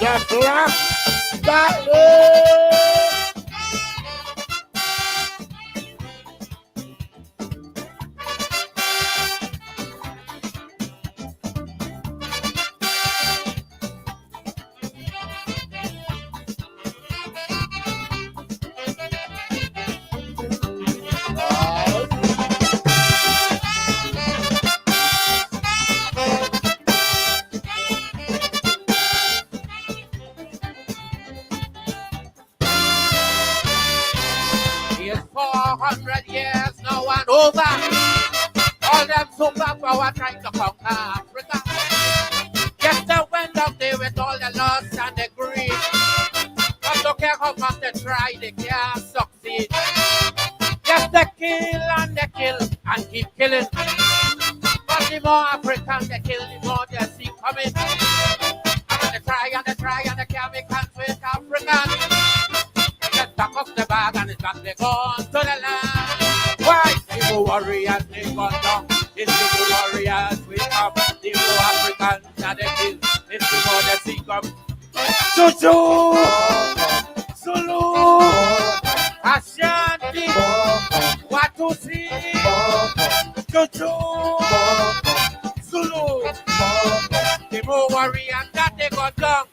Just rock that way. Here's 400 years now and over. All them superpower trying to conquer Africa. Yes, they went up there with all the lust and the greed. But look care how much they try, they can't succeed. Yes, they kill and keep killing. But the more Africans they kill, the more they see coming. And they try and they can't make hands with Africans. Get back up the bag and it's back they gone to the land. Why? The warriors they gone down. It's the warriors we come. The more Africans that they kill. It's the more they see come. Chuchu! Zulu! Ashanti! Watusi! Chuchu! Zulu! The more warriors that they gone down.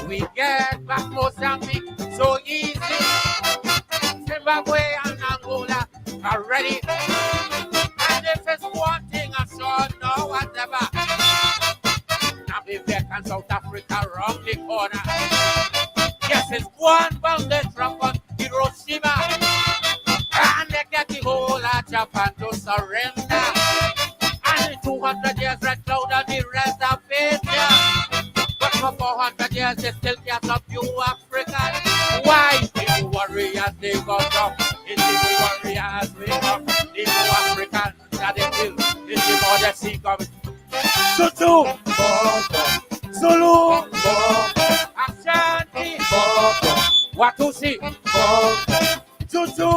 We get back Mozambique so easy. Zimbabwe and Angola are ready. And if it's one thing I saw, no whatever. Namibia and South Africa around the corner. Yes, it's one bounded from Hiroshima. And they get the whole of Japan to surrender. And in 200 years, Red Cloud and the reservation. But for 400 years, they still can't stop you Africans. Why? The warriors, they go down. It's the warriors, we come. The Africans that they kill. It's the more they see coming. Tutu! Zulu! Ashanti! Watusi! Tutu!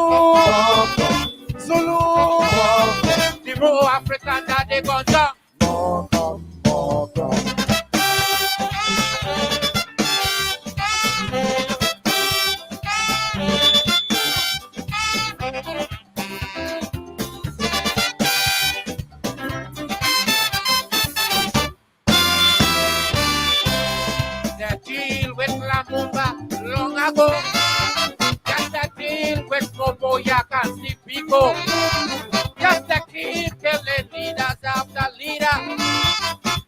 Zulu! The more Africans that they go down. The deal with Lamumba long ago. Just the deal with Moboyak and Sipiko. Just the keep killing leaders after leader.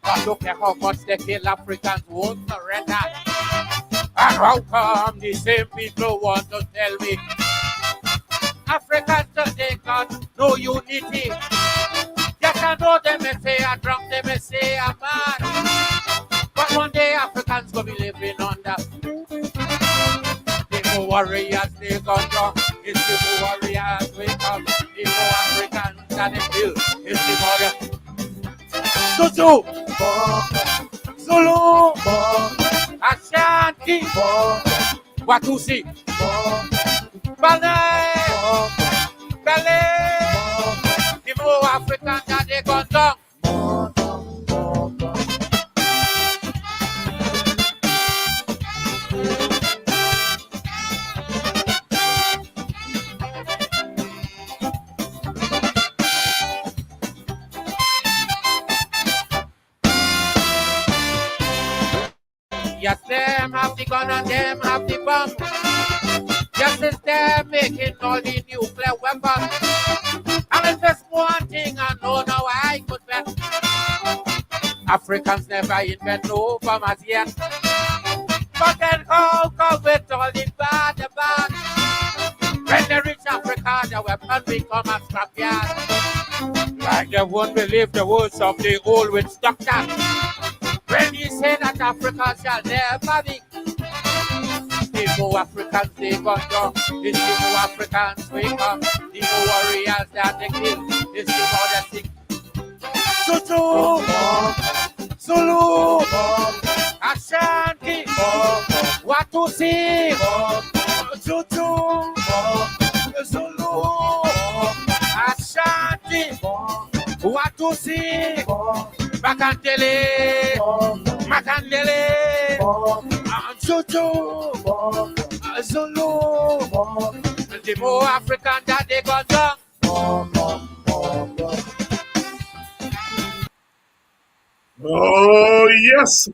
But look at how much they kill Africans won't surrender. And how come the same people want to tell me Africans today got no unity? Yes, I know they may say I'm drunk, they may say I'm mad. But one day Africans will be living under. The more warriors they gone down. It's the more warriors we come. The more Africans that they kill. It's the more Tutu! Zulu! Ashanti! Watusi! Balai! Balai! The more Africans that they gone down. Yes, them have the gun and them have the bomb. Yes, it's them making all the nuclear weapons. And if there's one thing I know now I could bet, Africans never invent no bombers yet. But then how come with all the bad? When they reach Africa, the weapon become a scrapyard. Like they won't believe the words of the old witch doctor. When he said that Africa shall never be. The more Africans they got down, it's the more Africans we come. The more warriors that they kill, it's the more they sick. Tutu! Zulu, Ashanti, Watusi, Tutu, Zulu, Ashanti, Watusi, Makandele, Tutu, Zulu, the more African that they got done. Oh, yes.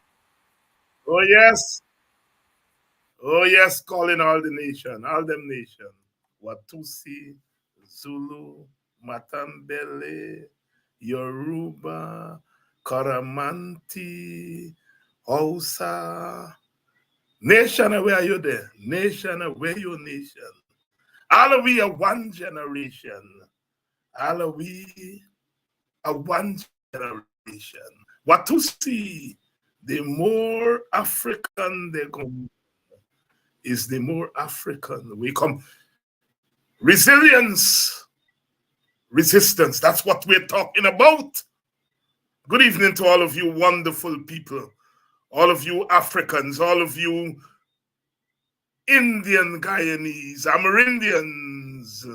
Oh, yes. Oh, yes. Calling all the nation, all them nation. Watusi, Zulu, Matambele, Yoruba, Karamanti, Hausa. Nation, where are you there? Nation, where you nation? All of we are one generation. All of we are one generation. Watusi, the more African they come, is the more African we come. Resilience, resistance, that's what we're talking about. Good evening to all of you wonderful people, all of you Africans, all of you Indian Guyanese, Amerindians,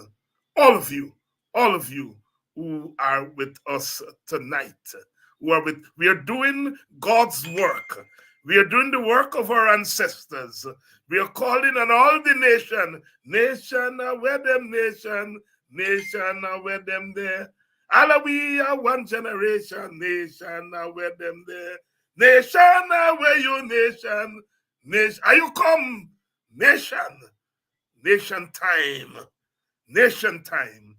all of you who are with us tonight. We are doing God's work. We are doing the work of our ancestors. We are calling on all the nation. Nation, where them nation? Nation, where them there? All we are one generation. Nation, where them there? Nation, where you nation? Nation, are you come? Nation time. Nation time.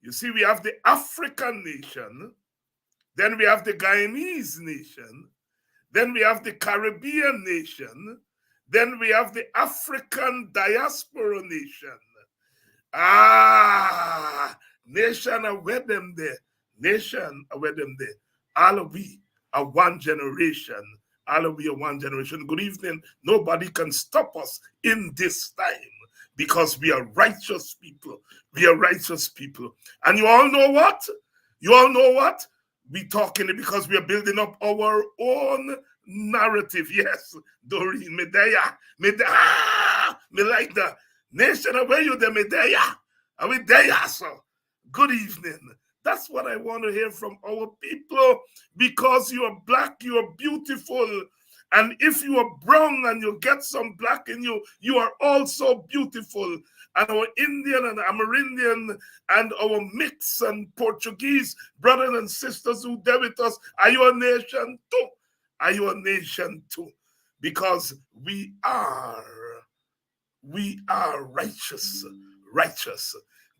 You see, we have the African nation. Then we have the Guyanese nation. Then we have the Caribbean nation. Then we have the African diaspora nation. Nation are where them there. Nation are where them there. All of we are one generation. All of we are one generation. Good evening. Nobody can stop us in this time because we are righteous people. We are righteous people. And you all know what? We talking because we are building up our own narrative. Yes, Doreen, Medea, me like the nation where you the Medea. Are we there, sir? Good evening. That's what I want to hear from our people, because you are black, you are beautiful. And if you are brown and you get some black in you, you are also beautiful. And our Indian and Amerindian and our mix and Portuguese brothers and sisters who there with us, are you a nation too? Are you a nation too? Because we are righteous.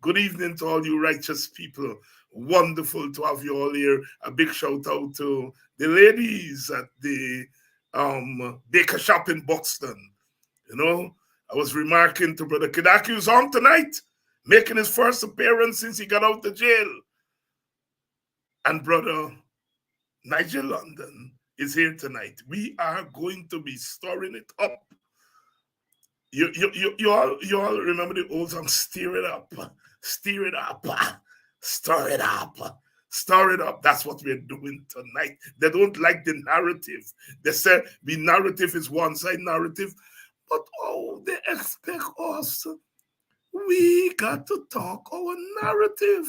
Good evening to all you righteous people. Wonderful to have you all here. A big shout out to the ladies at the baker shop in Buxton. You know, I was remarking to Brother Kidackie, who's on tonight, making his first appearance since he got out of jail. And Brother Nigel London is here tonight. We are going to be storing it up. You all remember the old song, stir it up, stir it up, stir it up, stir it up. That's what we're doing tonight. They don't like the narrative. They say the narrative is one-side narrative, but they expect us. We got to talk our narrative.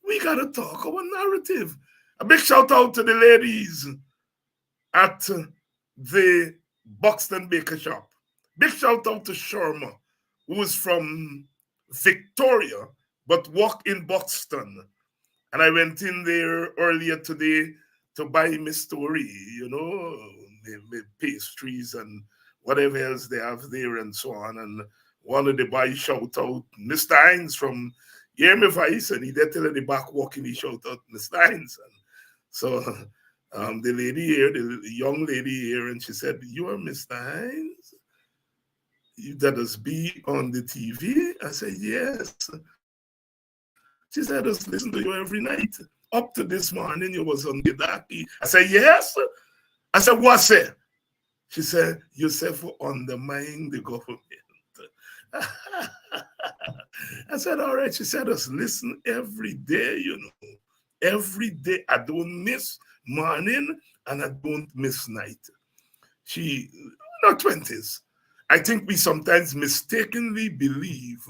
We got to talk our narrative. A big shout out to the ladies at the Buxton Baker Shop. Big shout out to Sharma, who is from Victoria, but work in Buxton. And I went in there earlier today to buy my story, you know, the pastries and whatever else they have there and so on. And one of the boys shout out, Mr. Hines from Hear Me Voice, and he did tell the back walking, he shout out Mr. Hines. And so the lady here, the young lady here, and she said, "You are Mr. Hines? That us be on the TV?" I said, "Yes." She said, "I just listen to you every night. Up to this morning, you was on Kidackie." I said, "Yes." I said, "What's it?" She said, "You said for undermining the government." I said, "All right." She said, "Us listen every day, you know. Every day. I don't miss morning and I don't miss night. She, not 20s. I think we sometimes mistakenly believe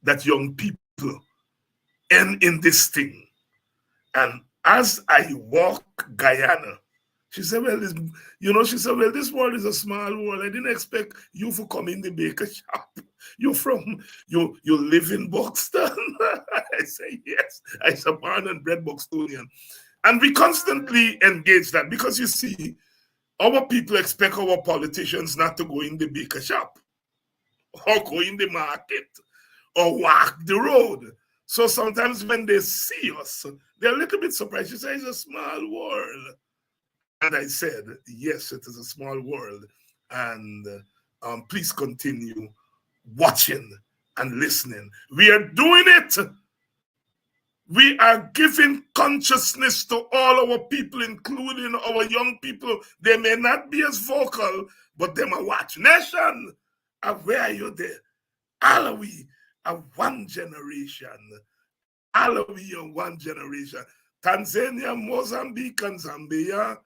that young people end in this thing. And as I walk Guyana, she said, well, she said, well, this world is a small world. I didn't expect you to come in the baker shop. You live in Buxton? I say, yes. I am born and bred Buxtonian. And we constantly engage that because you see, our people expect our politicians not to go in the baker shop or go in the market or walk the road. So sometimes when they see us, they're a little bit surprised. She says, it's a small world. And I said, yes, it is a small world. And please continue watching and listening. We are doing it. We are giving consciousness to all our people, including our young people. They may not be as vocal, but they are watch. Nation, where are you there? All of we are one generation. All of we are one generation. Tanzania, Mozambique, and Zambia.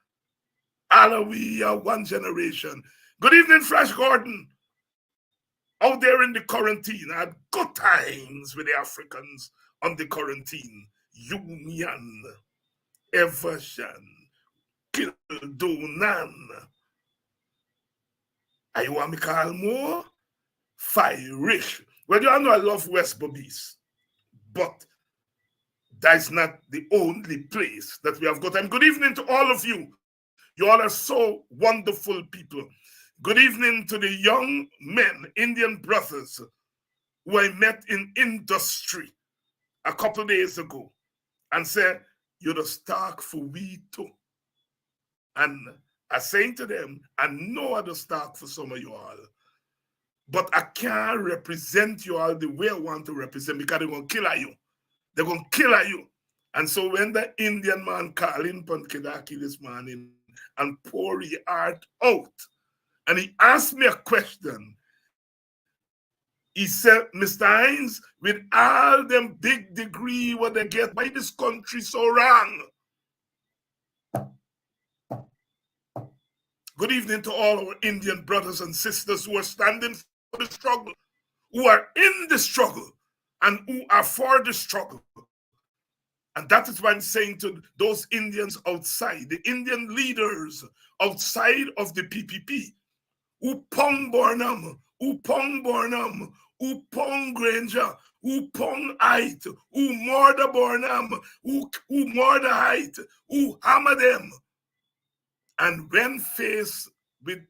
All of we are one generation. Good evening, Flash Gordon. Out there in the quarantine, I had good times with the Africans on the quarantine. Union, Evershan, Kildonan. Ayuamikal Moore, Rich. Well, you all know I love West Bobbies, but that's not the only place that we have got. And good evening to all of you. You all are so wonderful people. Good evening to the young men, Indian brothers, who I met in industry a couple of days ago and said, you're the stock for we too. And I saying to them, I know I'm the stock for some of you all, but I can't represent you all the way I want to represent because they're going to kill you. They're going to kill you. And so when the Indian man called in upon Kidackie this morning and pour his heart out, and he asked me a question. He said, Mr. Hines, with all them big degree what they get, why this country so wrong? Good evening to all our Indian brothers and sisters who are standing for the struggle, who are in the struggle, and who are for the struggle. And that is why I'm saying to those Indians outside, the Indian leaders outside of the PPP, Upong Bornam, Upong Bornam, Upong Granger, Upong Height, Umorda Bornam, Umorda Height, Hammer them. And when faced with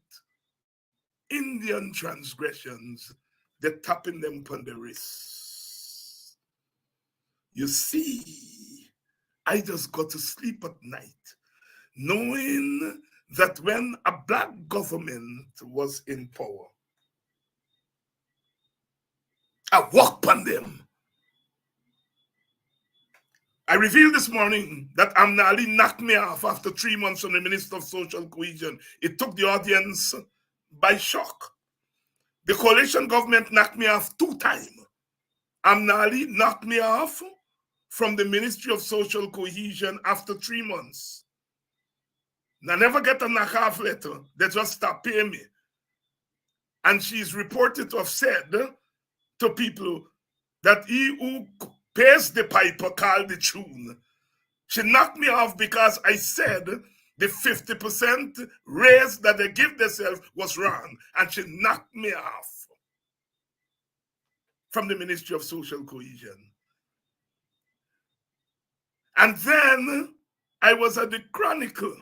Indian transgressions, they're tapping them on the wrist. You see, I just got to sleep at night, knowing that when a black government was in power, I walked on them. I revealed this morning that Amnali knocked me off after 3 months from the Minister of Social Cohesion. It took the audience by shock. The coalition government knocked me off 2 times. Amnali knocked me off from the Ministry of Social Cohesion after 3 months. I never get a knock-off letter. They just stop paying me. And she's reported to have said to people that he who pays the piper called the tune. She knocked me off because I said the 50% raise that they give themselves was wrong. And she knocked me off from the Ministry of Social Cohesion. And then I was at the Chronicle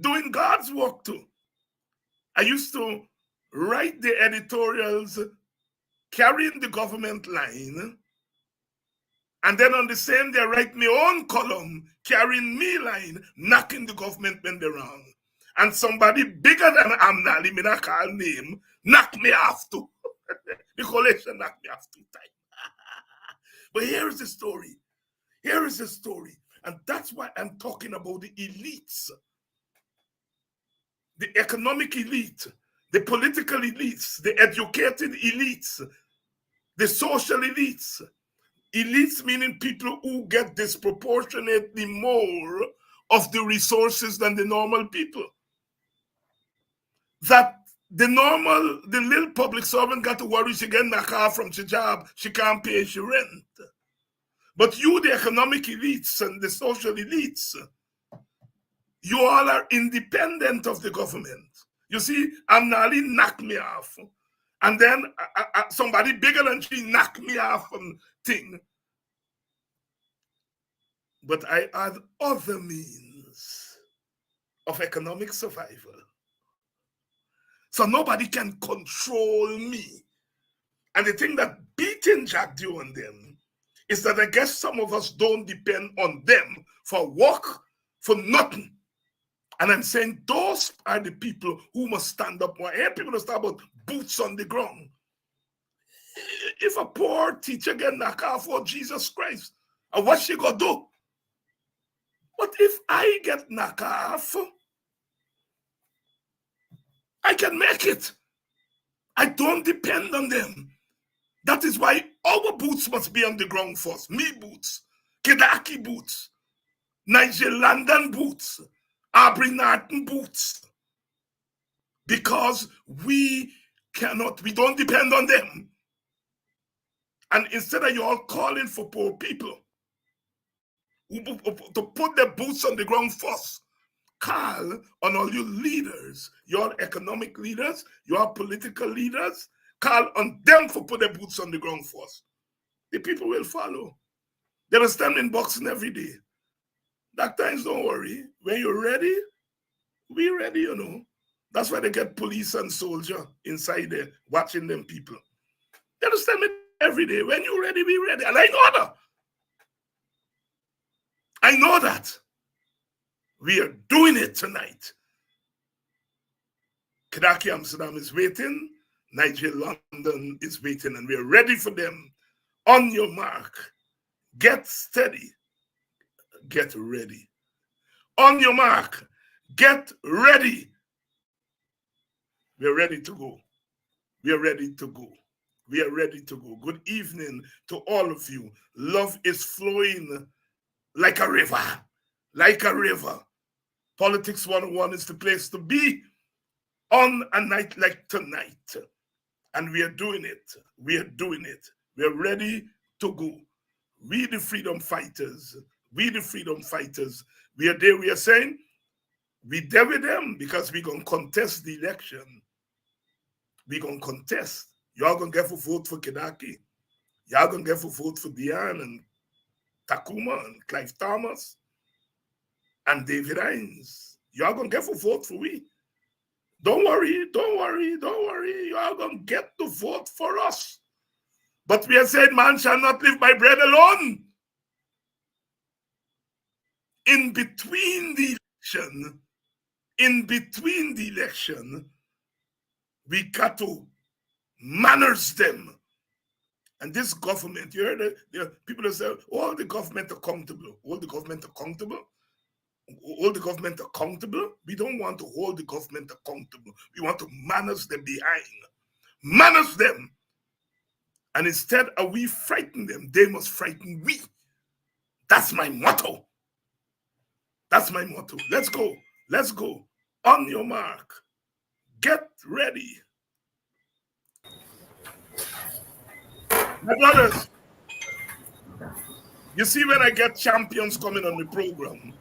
doing God's work too. I used to write the editorials carrying the government line, and then on the same day write my own column carrying me line, knocking the government when they're wrong. And somebody bigger than Amnali, me not call name, knocked me off too. The coalition knocked me off 2 times. But here is the story. Here is the story. And that's why I'm talking about the elites. The economic elite, the political elites, the educated elites, the social elites. Elites meaning people who get disproportionately more of the resources than the normal people. That the little public servant got to worry she get knocked off from her job, she can't pay she rent. But you, the economic elites and the social elites, you all are independent of the government. You see, Amnali knocked me off. And then somebody bigger than she knocked me off from thing. But I had other means of economic survival. So nobody can control me. And the thing that beating Jack Dew on them is that I guess some of us don't depend on them for work, for nothing. And I'm saying those are the people who must stand up more. I hear people talk about boots on the ground. If a poor teacher get knocked off for Jesus Christ, and what she gonna do? But if I get knocked off, I can make it. I don't depend on them. That is why our boots must be on the ground first. Me boots, Kidackie boots, Nigel London boots, Aubrey Norton boots. Because we don't depend on them. And instead of you all calling for poor people to put their boots on the ground first, call on all you leaders, your economic leaders, your political leaders, call on them for put their boots on the ground first. The people will follow. They'll stand in boxing every day. That times, don't worry. When you're ready, we ready, you know. That's why they get police and soldier inside there watching them people. They'll stand every day. When you're ready, we ready. And I know that. I know that. We are doing it tonight. Kidackie Amsterdam is waiting. Nigel London is waiting. And we are ready for them. On your mark. Get steady. Get ready. On your mark. Get ready. We are ready to go. We are ready to go. We are ready to go. Good evening to all of you. Love is flowing like a river. Like a river. Politics 101 is the place to be on a night like tonight. And we are doing it. We are doing it. We are ready to go. We the freedom fighters. We the freedom fighters. We are there. We are saying, we there with them because we're going to contest the election. We're going to contest. Y'all going to get for vote for Kidackie. Y'all going to get for vote for Diane and Takuma and Clive Thomas and David Hines. Y'all going to get for vote for we. Don't worry, don't worry, don't worry. Y'all going to get to vote for us. But we are saying man shall not live by bread alone. In between the election, we got to manage them. And this government, you heard it, people that say, hold the government accountable. Hold the government accountable. Hold the government accountable. We don't want to hold the government accountable. We want to manage them behind. Manage them. And instead of we frighten them, they must frighten we. That's my motto. That's my motto. Let's go. Let's go. On your mark. Get ready. My brothers, you see when I get champions coming on the program,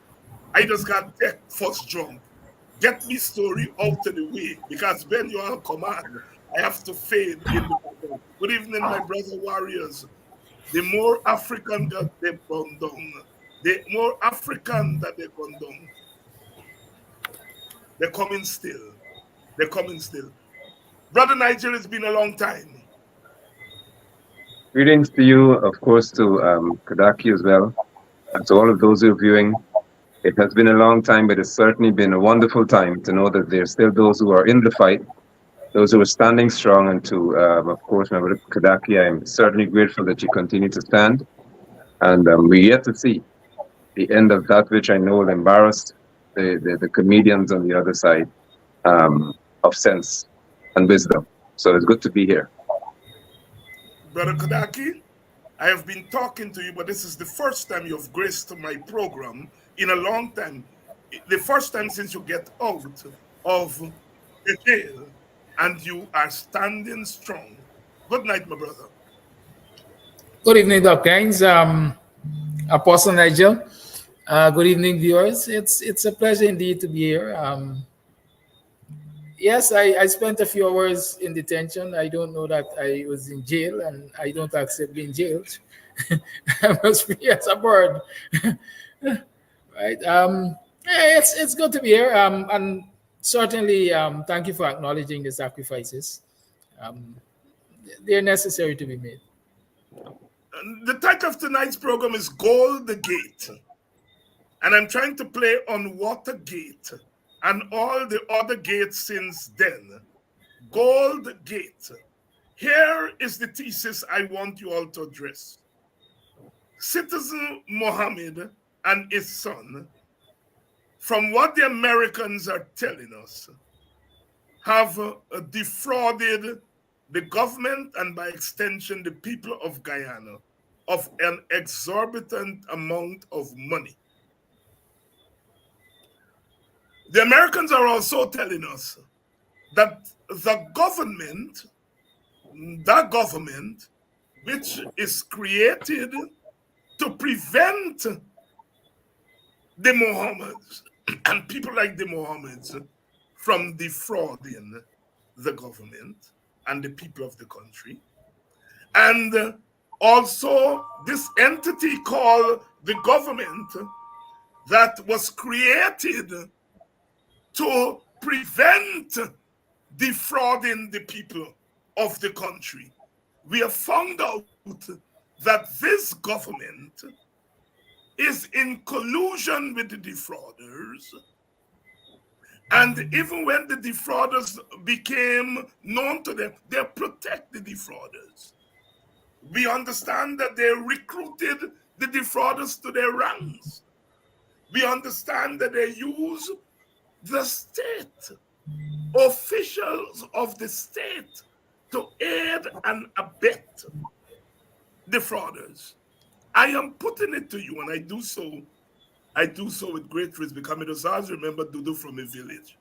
I just got take first drum. Get me story out of the way because when you are command, I have to fade in the background. Good evening, my brother warriors. The more African that they've gone down, the more African that they've gone down. They're coming still. They're coming still. Brother Nigel, it's been a long time. Greetings to you, of course, to Kidackie as well, and to all of those who are viewing. It has been a long time, but it's certainly been a wonderful time to know that there's still those who are in the fight, those who are standing strong, and to, of course, my brother Kidackie, I'm certainly grateful that you continue to stand. And we're yet to see the end of that which I know will embarrass the comedians on the other side of sense and wisdom. So it's good to be here. Brother Kidackie, I have been talking to you, but this is the first time you've graced my program in a long time. The first time since you get out of the jail, and you are standing strong. Good night, my brother. Good evening, Dr. Hines. Apostle Nigel. Good evening, viewers. It's a pleasure indeed to be here. Yes, I spent a few hours in detention. I don't know that I was in jail, and I don't accept being jailed. I must be as a bird. Right. Yeah, it's good to be here. And certainly, thank you for acknowledging the sacrifices. Um, they're necessary to be made. The title of tonight's program is Gold the Gate. And I'm trying to play on Watergate and all the other gates since then. Gold Gate. Here is the thesis I want you all to address. Citizen Mohammed and his son, from what the Americans are telling us, have defrauded the government and by extension the people of Guyana of an exorbitant amount of money. The Americans are also telling us that the government, that government which is created to prevent the Mohammeds and people like the Mohammeds from defrauding the government and the people of the country. And also this entity called the government that was created to prevent defrauding the people of the country. We have found out that this government is in collusion with the defrauders. And even when the defrauders became known to them, they protect the defrauders. We understand that they recruited the defrauders to their ranks. We understand that they use the state, officials of the state, to aid and abet defrauders. I am putting it to you, and I do so with great risk, because I just always remember Dudu from a village.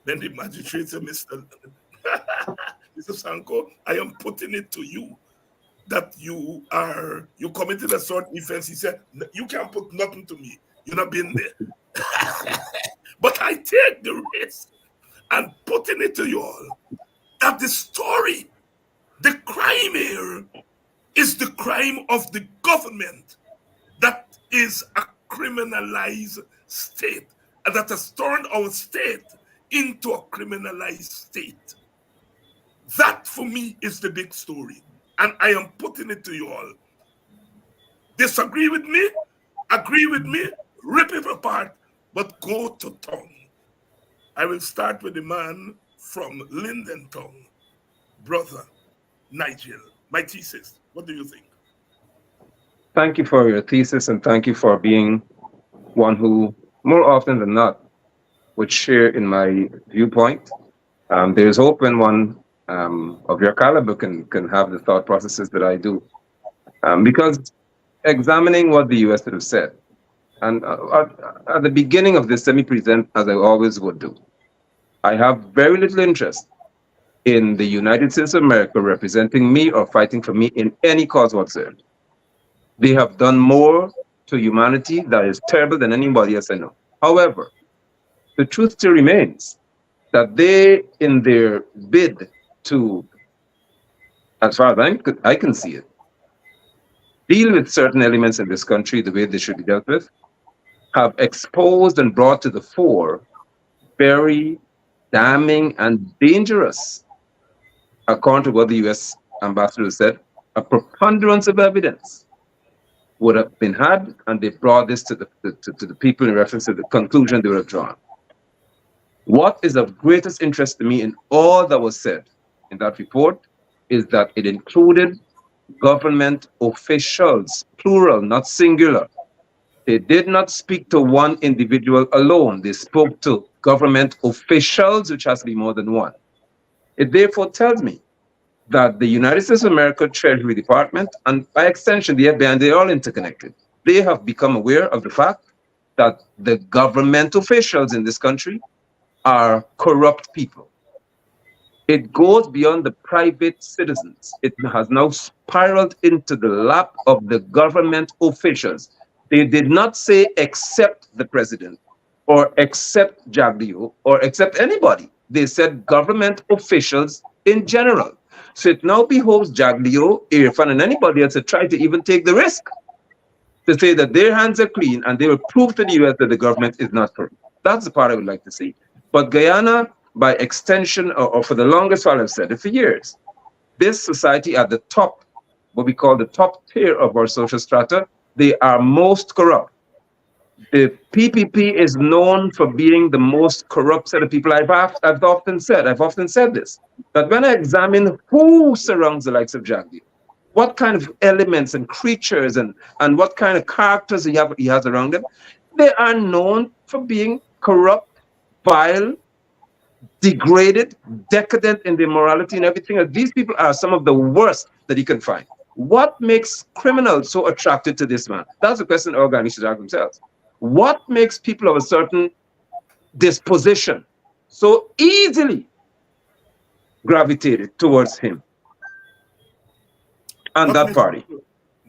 Then the magistrate said, Mr. Sanko, I am putting it to you that you committed a certain offense. He said, you can't put nothing to me. You're not being there. But I take the risk and putting it to you all that the story, the crime here is the crime of the government that is a criminalized state, and that has turned our state into a criminalized state. That for me is the big story, and I am putting it to you all. Disagree with me, agree with me, rip it apart, but go to town. I will start with the man from Linden Town, brother Nigel. My thesis, what do you think? Thank you for your thesis, and thank you for being one who, more often than not, would share in my viewpoint. There's hope when one of your caliber can have the thought processes that I do. Because examining what the US would have said, and at the beginning of this, let me present as I always would do. I have very little interest in the United States of America representing me or fighting for me in any cause whatsoever. They have done more to humanity that is terrible than anybody else I know. However, the truth still remains that they, in their bid to, as far as I can see it, deal with certain elements in this country the way they should be dealt with, have exposed and brought to the fore very damning and dangerous, according to what the US ambassador said, a preponderance of evidence would have been had, and they brought this to the people in reference to the conclusion they would have drawn. What is of greatest interest to me in all that was said in that report is that it included government officials, plural, not singular. They did not speak to one individual alone. They spoke to government officials, which has to be more than one. It therefore tells me that the United States of America Treasury Department, and by extension the FBI, and they're all interconnected, they have become aware of the fact that the government officials in this country are corrupt people. It goes beyond the private citizens. It has now spiraled into the lap of the government officials. They did not say except the president or except Jaglio or except anybody. They said government officials in general. So it now behoves Jaglio, Irfan, and anybody else to try to even take the risk to say that their hands are clean and they will prove to the US that the government is not corrupt. That's the part I would like to see. But Guyana, by extension, or for the longest while, I've said it for years, this society at the top, what we call the top tier of our social strata, they are most corrupt. The PPP is known for being the most corrupt set of people. I've often said this, that when I examine who surrounds the likes of Jagdi, what kind of elements and creatures and what kind of characters he has around them, they are known for being corrupt, vile, degraded, decadent in their morality and everything. And these people are some of the worst that you can find. What makes criminals so attracted to this man? That's a question our guys should ask themselves. What makes people of a certain disposition so easily gravitated towards him and that party?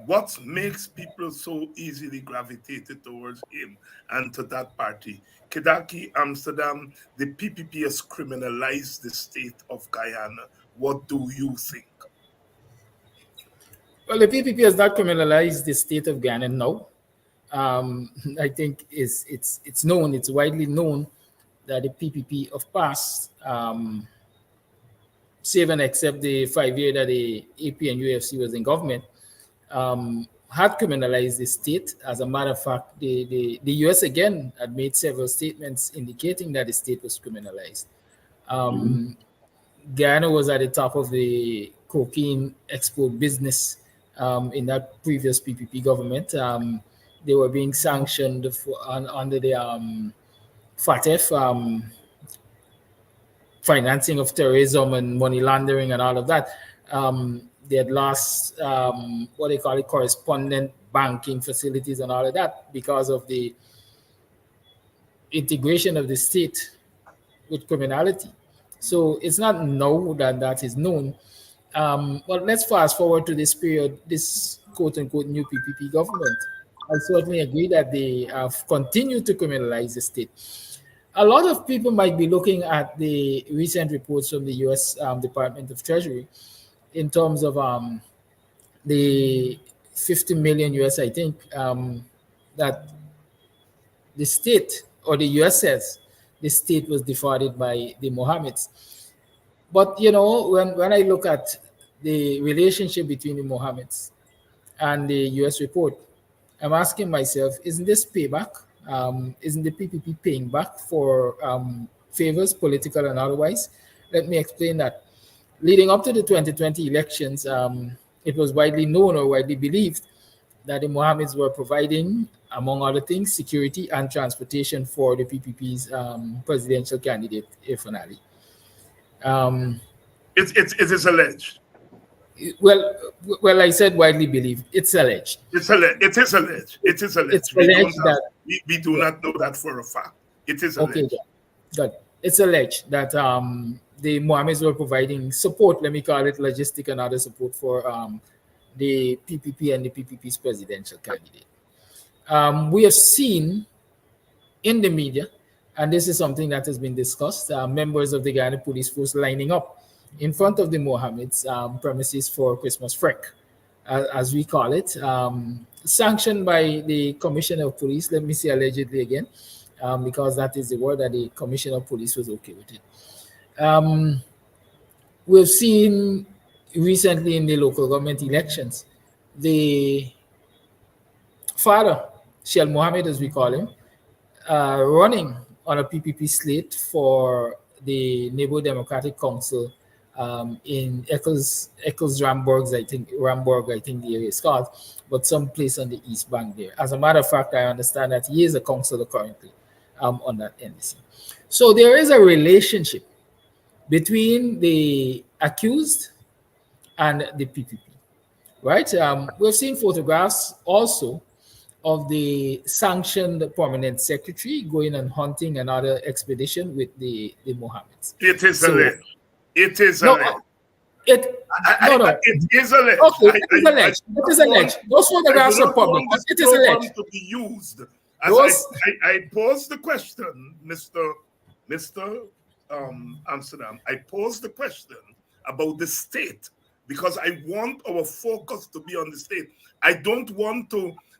What makes people so easily gravitated towards him and to that party? Kidackie, Amsterdam, the PPP has criminalized the state of Guyana. What do you think? Well, the PPP has not criminalized the state of Ghana now. I think it's known, it's widely known that the PPP of past, save and except the 5 year that the AP and UFC was in government, had criminalized the state. As a matter of fact, the US again had made several statements indicating that the state was criminalized. Guyana was at the top of the cocaine export business in that previous PPP government. They were being sanctioned under the FATF, financing of terrorism and money laundering and all of that. They had lost what they call it, correspondent banking facilities and all of that because of the integration of the state with criminality. So it's not now that that is known. But let's fast forward to this period, this quote unquote new PPP government. I certainly agree that they have continued to criminalize the state. A lot of people might be looking at the recent reports from the US Department of Treasury in terms of the 50 million US, I think, that the state or the US says the state was defrauded by the Mohammeds. But, you know, when I look at the relationship between the Mohammeds and the US report, I'm asking myself, isn't this payback? Isn't the PPP paying back for favors, political and otherwise? Let me explain that. Leading up to the 2020 elections, it was widely known or widely believed that the Mohammeds were providing, among other things, security and transportation for the PPP's presidential candidate, Irfan Ali. It is alleged. Well, I said widely believed. It's alleged. It is alleged. It's alleged that we do not know that for a fact. It is alleged. Okay, good. It's alleged that the Mohammeds were providing support, let me call it logistic and other support for the PPP and the PPP's presidential candidate. We have seen in the media, and this is something that has been discussed, members of the Guyana Police Force lining up in front of the Mohammeds' premises for Christmas Frek, as we call it, sanctioned by the Commissioner of Police. Let me say allegedly again, because that is the word that the Commissioner of Police was okay with it. We've seen recently in the local government elections, the father, Shell Mohammed, as we call him, running on a PPP slate for the Neighborhood Democratic Council in Eccles Ramburg, I think the area is called, but some place on the East Bank there. As a matter of fact, I understand that he is a councillor currently on that NDC. So there is a relationship between the accused and the PPP, right? We've seen photographs also of the sanctioned permanent secretary going on hunting another expedition with the Mohammeds. It is So alleged. It is no, alleged. it no no. It is alleged. Okay, it is I alleged. do It not is want, alleged. Those I do photographs are not public, want but this it is program alleged. to be used as Those I pose the question, Mr. Amsterdam. I pose the question about the state because I want our focus to be on the state. I don't want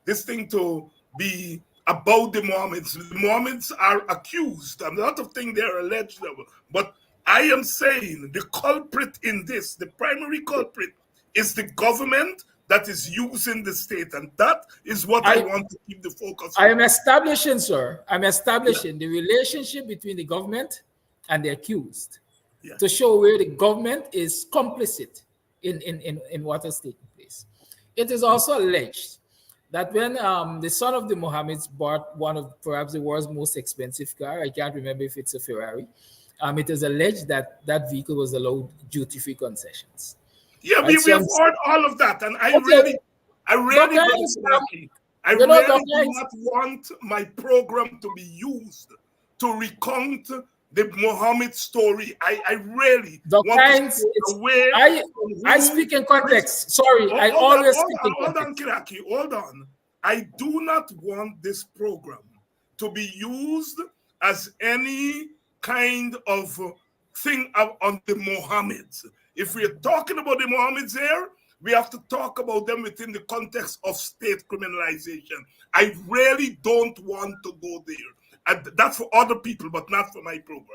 this thing to be about the Mohammeds. The Mohammeds are accused, and a lot of things they are alleged of. But I am saying the culprit in this, the primary culprit, is the government that is using the state, and that is what I I want to keep the focus I on. am establishing, sir. I'm Yeah, establishing the relationship between the government and the accused yeah. to show where the government is complicit in what has taken place. It is also alleged that when the son of the Mohammeds bought one of perhaps the world's most expensive car, I can't remember if it's a Ferrari, it is alleged that that vehicle was allowed duty-free concessions. Yeah, Right? we So have I'm heard all of that, and okay, I really, Dr. Brother Hines, Kidackie, I Dr. really do Hines, not want my program to be used to recount the Muhammad story. I really Dr. want to Hines, stay it's away I from I who speak in this. context. Sorry, I Hold on, always hold speak on, in hold on, context. Kidackie, hold on. I do not want this program to be used as any kind of thing on the Mohammeds. If we're talking about the Mohammeds here, we have to talk about them within the context of state criminalization. I really don't want to go there. And that's for other people, but not for my program.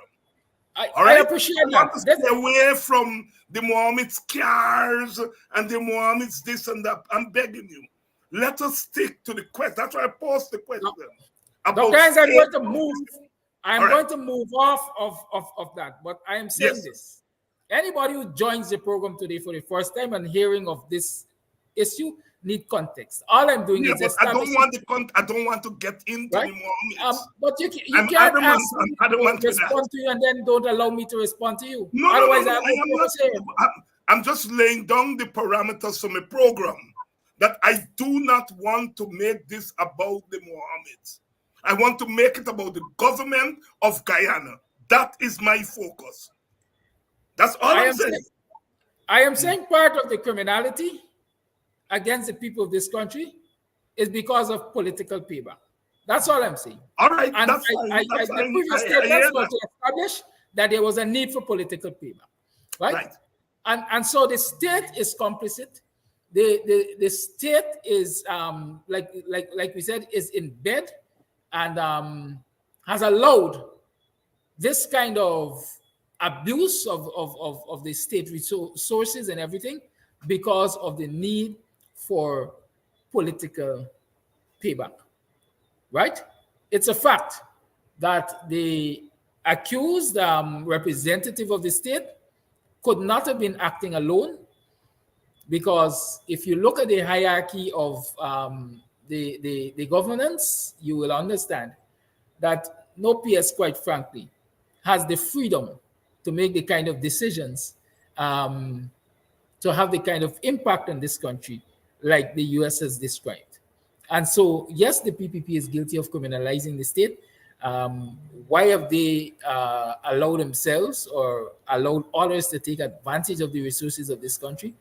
All I right? appreciate I want to that. stay away from the Mohammed's cars and the Mohammed's this and that. I'm begging you. Let us stick to the question. That's why I posed the question Dr. about Hines, I'm state. going to move. All I'm right. going to move off of that. But I am saying Yes. this. Anybody who joins the program today for the first time and hearing of this issue need context. All I'm doing Yeah, is but I don't establishing, want I don't want to get into right? the Mohammeds. But you I'm can't adamant. ask I'm me to adamant with that. respond to you and then don't allow me to respond to you. No, no, no, Otherwise, I no. have I no am not. purpose here. I'm just laying down the parameters for my program that I do not want to make this about the Mohammeds. I want to make it about the government of Guyana. That is my focus. That's all I I'm am saying. saying, I am saying part of the criminality against the people of this country is because of political payback. That's all I'm saying. All right, And that's fine. That's my fine. previous I hear statements were that. to establish that there was a need for political payback, right? Right. And so the state is complicit. The state is like we said is in bed and has allowed this kind of abuse of the state resources and everything because of the need for political payback, right? It's a fact that the accused representative of the state could not have been acting alone because if you look at the hierarchy of the governance, you will understand that no PS, quite frankly, has the freedom to make the kind of decisions, to have the kind of impact on this country like the US has described. And so, yes, the PPP is guilty of criminalizing the state. Why have they allowed themselves or allowed others to take advantage of the resources of this country?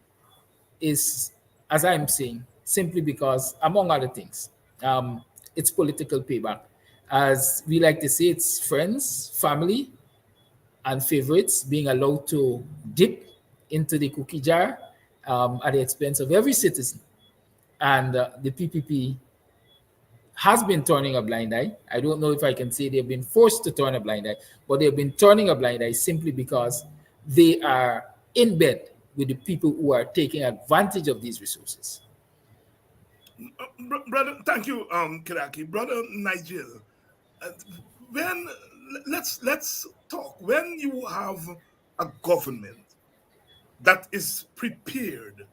Is, as I'm saying, simply because, among other things, it's political payback. As we like to say, it's friends, family, and favorites being allowed to dip into the cookie jar at the expense of every citizen. And the PPP has been turning a blind eye. I don't know if I can say they've been forced to turn a blind eye, but they've been turning a blind eye simply because they are in bed with the people who are taking advantage of these resources. Brother, thank you, Kidackie. Brother Nigel, uh, when let's talk. When you have a government that is prepared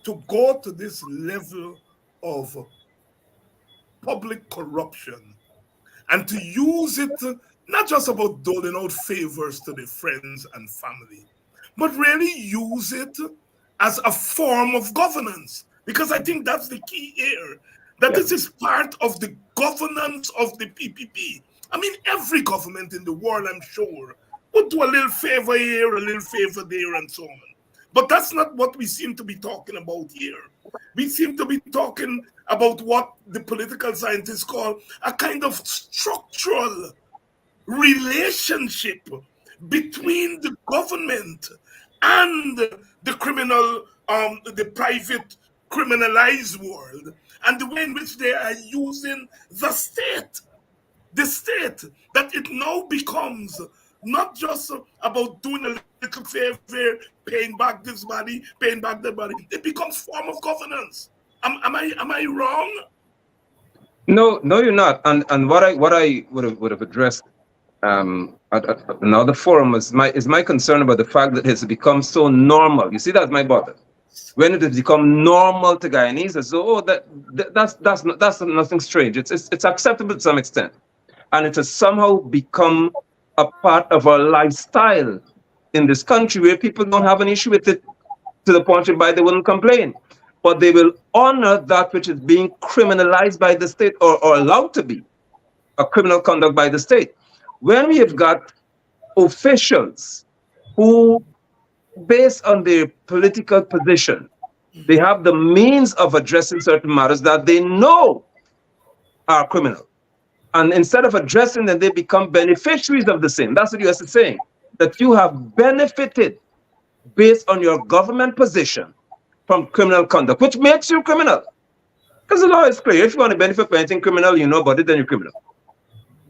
to go to this level of public corruption and to use it not just about doling out favors to the friends and family, but really use it as a form of governance, because I think that's the key here, that Yeah. this is part of the governance of the PPP. I mean, every government in the world, I'm sure, would do a little favor here, a little favor there, and so on. But that's not what we seem to be talking about here. We seem to be talking about what the political scientists call a kind of structural relationship between the government and the criminal, the private criminalized world, and the way in which they are using the state, that it now becomes not just about doing a little favor, paying back this body, paying back that body. It becomes form of governance. Am I wrong? No, no, you're not. And what I would have addressed at another forum is my concern about the fact that it's become so normal. You see, that's my bother. When it has become normal to Guyanese, as though that's nothing strange. It's acceptable to some extent, and it has somehow become a part of our lifestyle in this country, where people don't have an issue with it to the point whereby they wouldn't complain, but they will honor that which is being criminalized by the state, or allowed to be a criminal conduct by the state. When we have got officials who, based on their political position, they have the means of addressing certain matters that they know are criminal. And instead of addressing them, they become beneficiaries of the same. That's what US is saying, that you have benefited based on your government position from criminal conduct, which makes you criminal. Because the law is clear. If you want to benefit from anything criminal, you know about it, then you're criminal.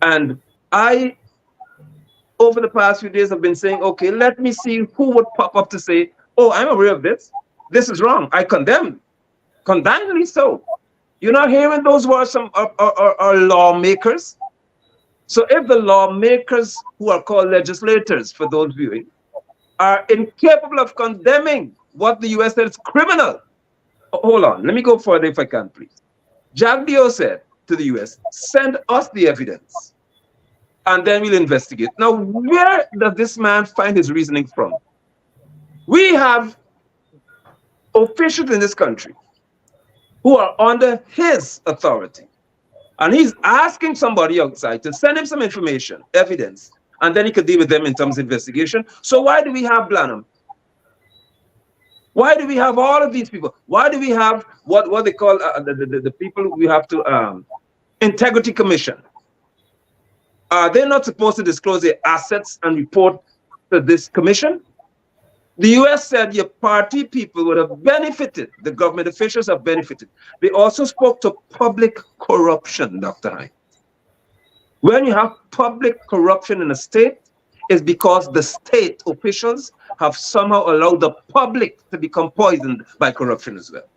And I, over the past few days, have been saying, okay, let me see who would pop up to say, oh, I'm aware of this. This is wrong. I condemn. Condemnedly so. You're not hearing those words from our lawmakers. So if the lawmakers, who are called legislators for those viewing, are incapable of condemning what the US said is criminal. Hold on, let me go further if I can, please. Jack Dio said to the US, send us the evidence, and then we'll investigate. Now, where does this man find his reasoning from? We have officials in this country who are under his authority, and he's asking somebody outside to send him some information, evidence, and then he could deal with them in terms of investigation. So why do we have Blanham? Why do we have all of these people? Why do we have what they call the people we have to integrity commission? Are they not supposed to disclose their assets and report to this commission? The US said your party people would have benefited. The government officials have benefited. They also spoke to public corruption, Dr. Hine. When you have public corruption in a state, it's because the state officials have somehow allowed the public to become poisoned by corruption as well.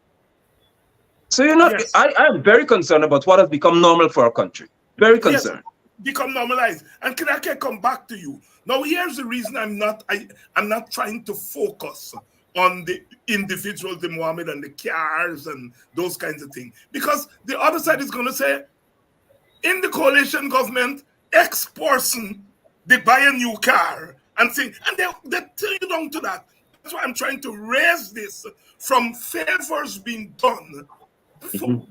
So you're not. Yes. I am very concerned about what has become normal for our country. Very concerned. Yes, become normalized. And can I come back to you? Now, here's the reason I'm not trying to focus on the individuals, the Mohammed and the cars and those kinds of things. Because the other side is going to say, in the coalition government, X person, they buy a new car and say, and they tell you down to that. That's why I'm trying to raise this from favors being done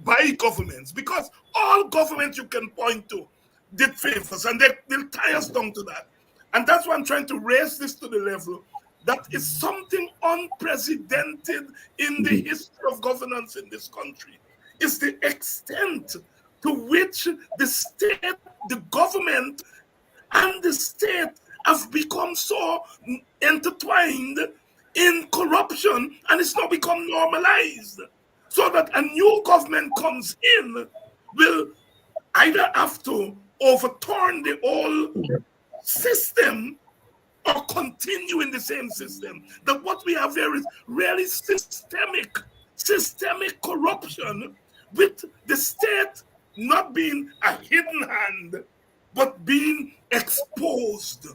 by governments, because all governments you can point to did favors, and they'll tie us down to that. And that's why I'm trying to raise this to the level that is something unprecedented in the history of governance in this country. It's the extent to which the state, the government, and the state have become so intertwined in corruption, and it's now become normalized. So that a new government comes in, will either have to overturn the old system or continue in the same system. That what we have here is really systemic corruption, with the state not being a hidden hand, but being exposed.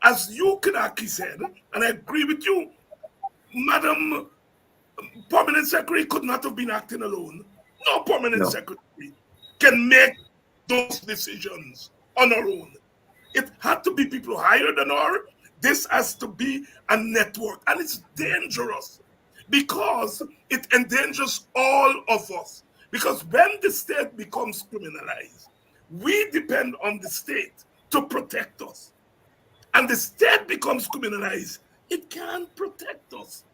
As you, Kidackie, said, and I agree with you, Madam Permanent Secretary could not have been acting alone. No permanent secretary can make those decisions on her own. It had to be people higher than her. This has to be a network, and it's dangerous. because it endangers all of us. Because when the state becomes criminalized, we depend on the state to protect us. And the state becomes criminalized, it can't protect us.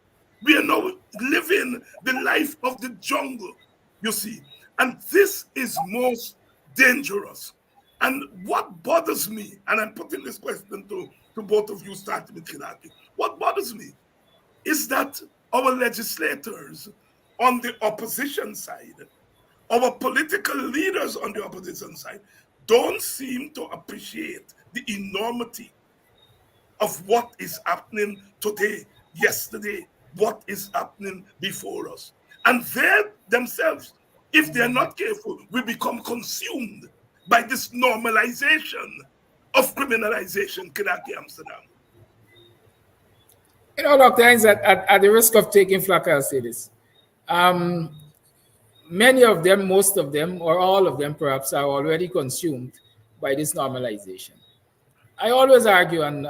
We are now living the life of the jungle, you see. And this is most dangerous. And what bothers me, and I'm putting this question to both of you, starting with Kidackie, what bothers me is that our legislators on the opposition side, our political leaders on the opposition side, don't seem to appreciate the enormity of what is happening today, yesterday, what is happening before us. And they themselves, if they're not careful, will become consumed by this normalization of criminalization, Kidackie, Amsterdam. Dr. Hines, at the risk of taking flack, I'll say this. Many of them, most of them, or all of them perhaps, are already consumed by this normalization. I always argue, and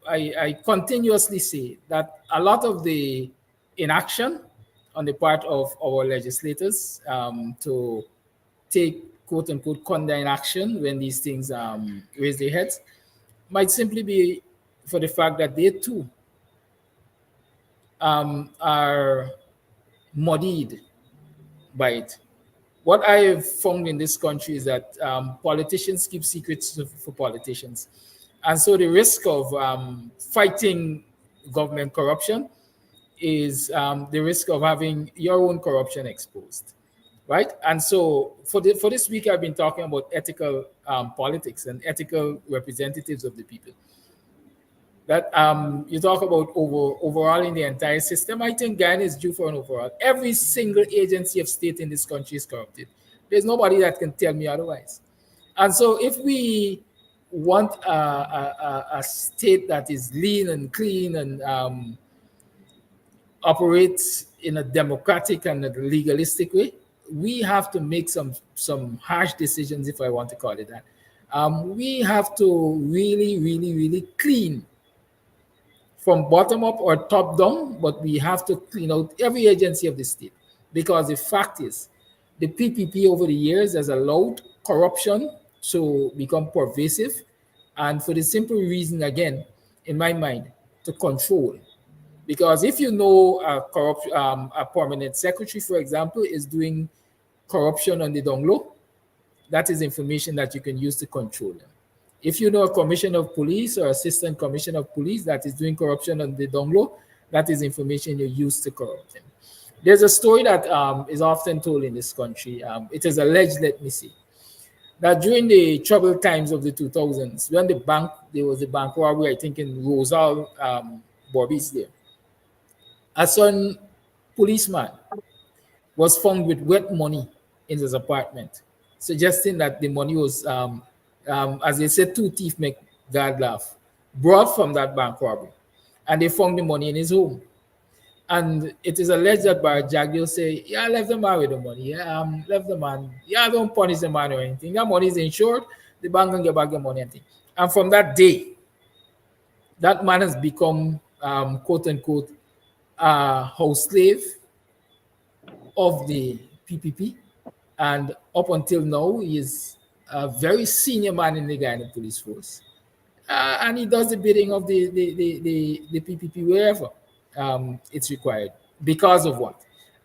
I continuously say that a lot of the inaction on the part of our legislators to take quote unquote condign action when these things raise their heads might simply be for the fact that they too are muddied by it. What I have found in this country is that politicians keep secrets for politicians. And so the risk of fighting government corruption is the risk of having your own corruption exposed, right? And so for this week, I've been talking about ethical politics and ethical representatives of the people. That you talk about overhauling the entire system. I think Ghana is due for an overhaul. Every single agency of state in this country is corrupted. There's nobody that can tell me otherwise. And so if we want a state that is lean and clean and operates in a democratic and a legalistic way, we have to make some harsh decisions, if I want to call it that. We have to really clean from bottom up or top down, but we have to clean out every agency of the state, because the fact is the PPP over the years has allowed corruption to become pervasive, and for the simple reason, again, in my mind, to control. Because if you know a permanent secretary, for example, is doing corruption on the down low, that is information that you can use to control them. If you know a commissioner of police or assistant commissioner of police that is doing corruption on the down low, that is information you use to corrupt them. There's a story that is often told in this country. It is alleged, let me see, that during the troubled times of the 2000s, when there was a bank robbery, I think in Rosal, Bobby's there, a certain policeman was found with wet money in his apartment, suggesting that the money was, as they said, two thieves make God laugh, brought from that bank robbery. And they found the money in his home. And it is alleged that Barjag will say, yeah, left the man with the money. Yeah, left the man. Yeah, don't punish the man or anything. That money is insured. The bank can get back the money and thing. And from that day, that man has become, quote unquote, a house slave of the PPP. And up until now, he is a very senior man in the Guyana police force. And he does the bidding of the PPP wherever it's required. Because of what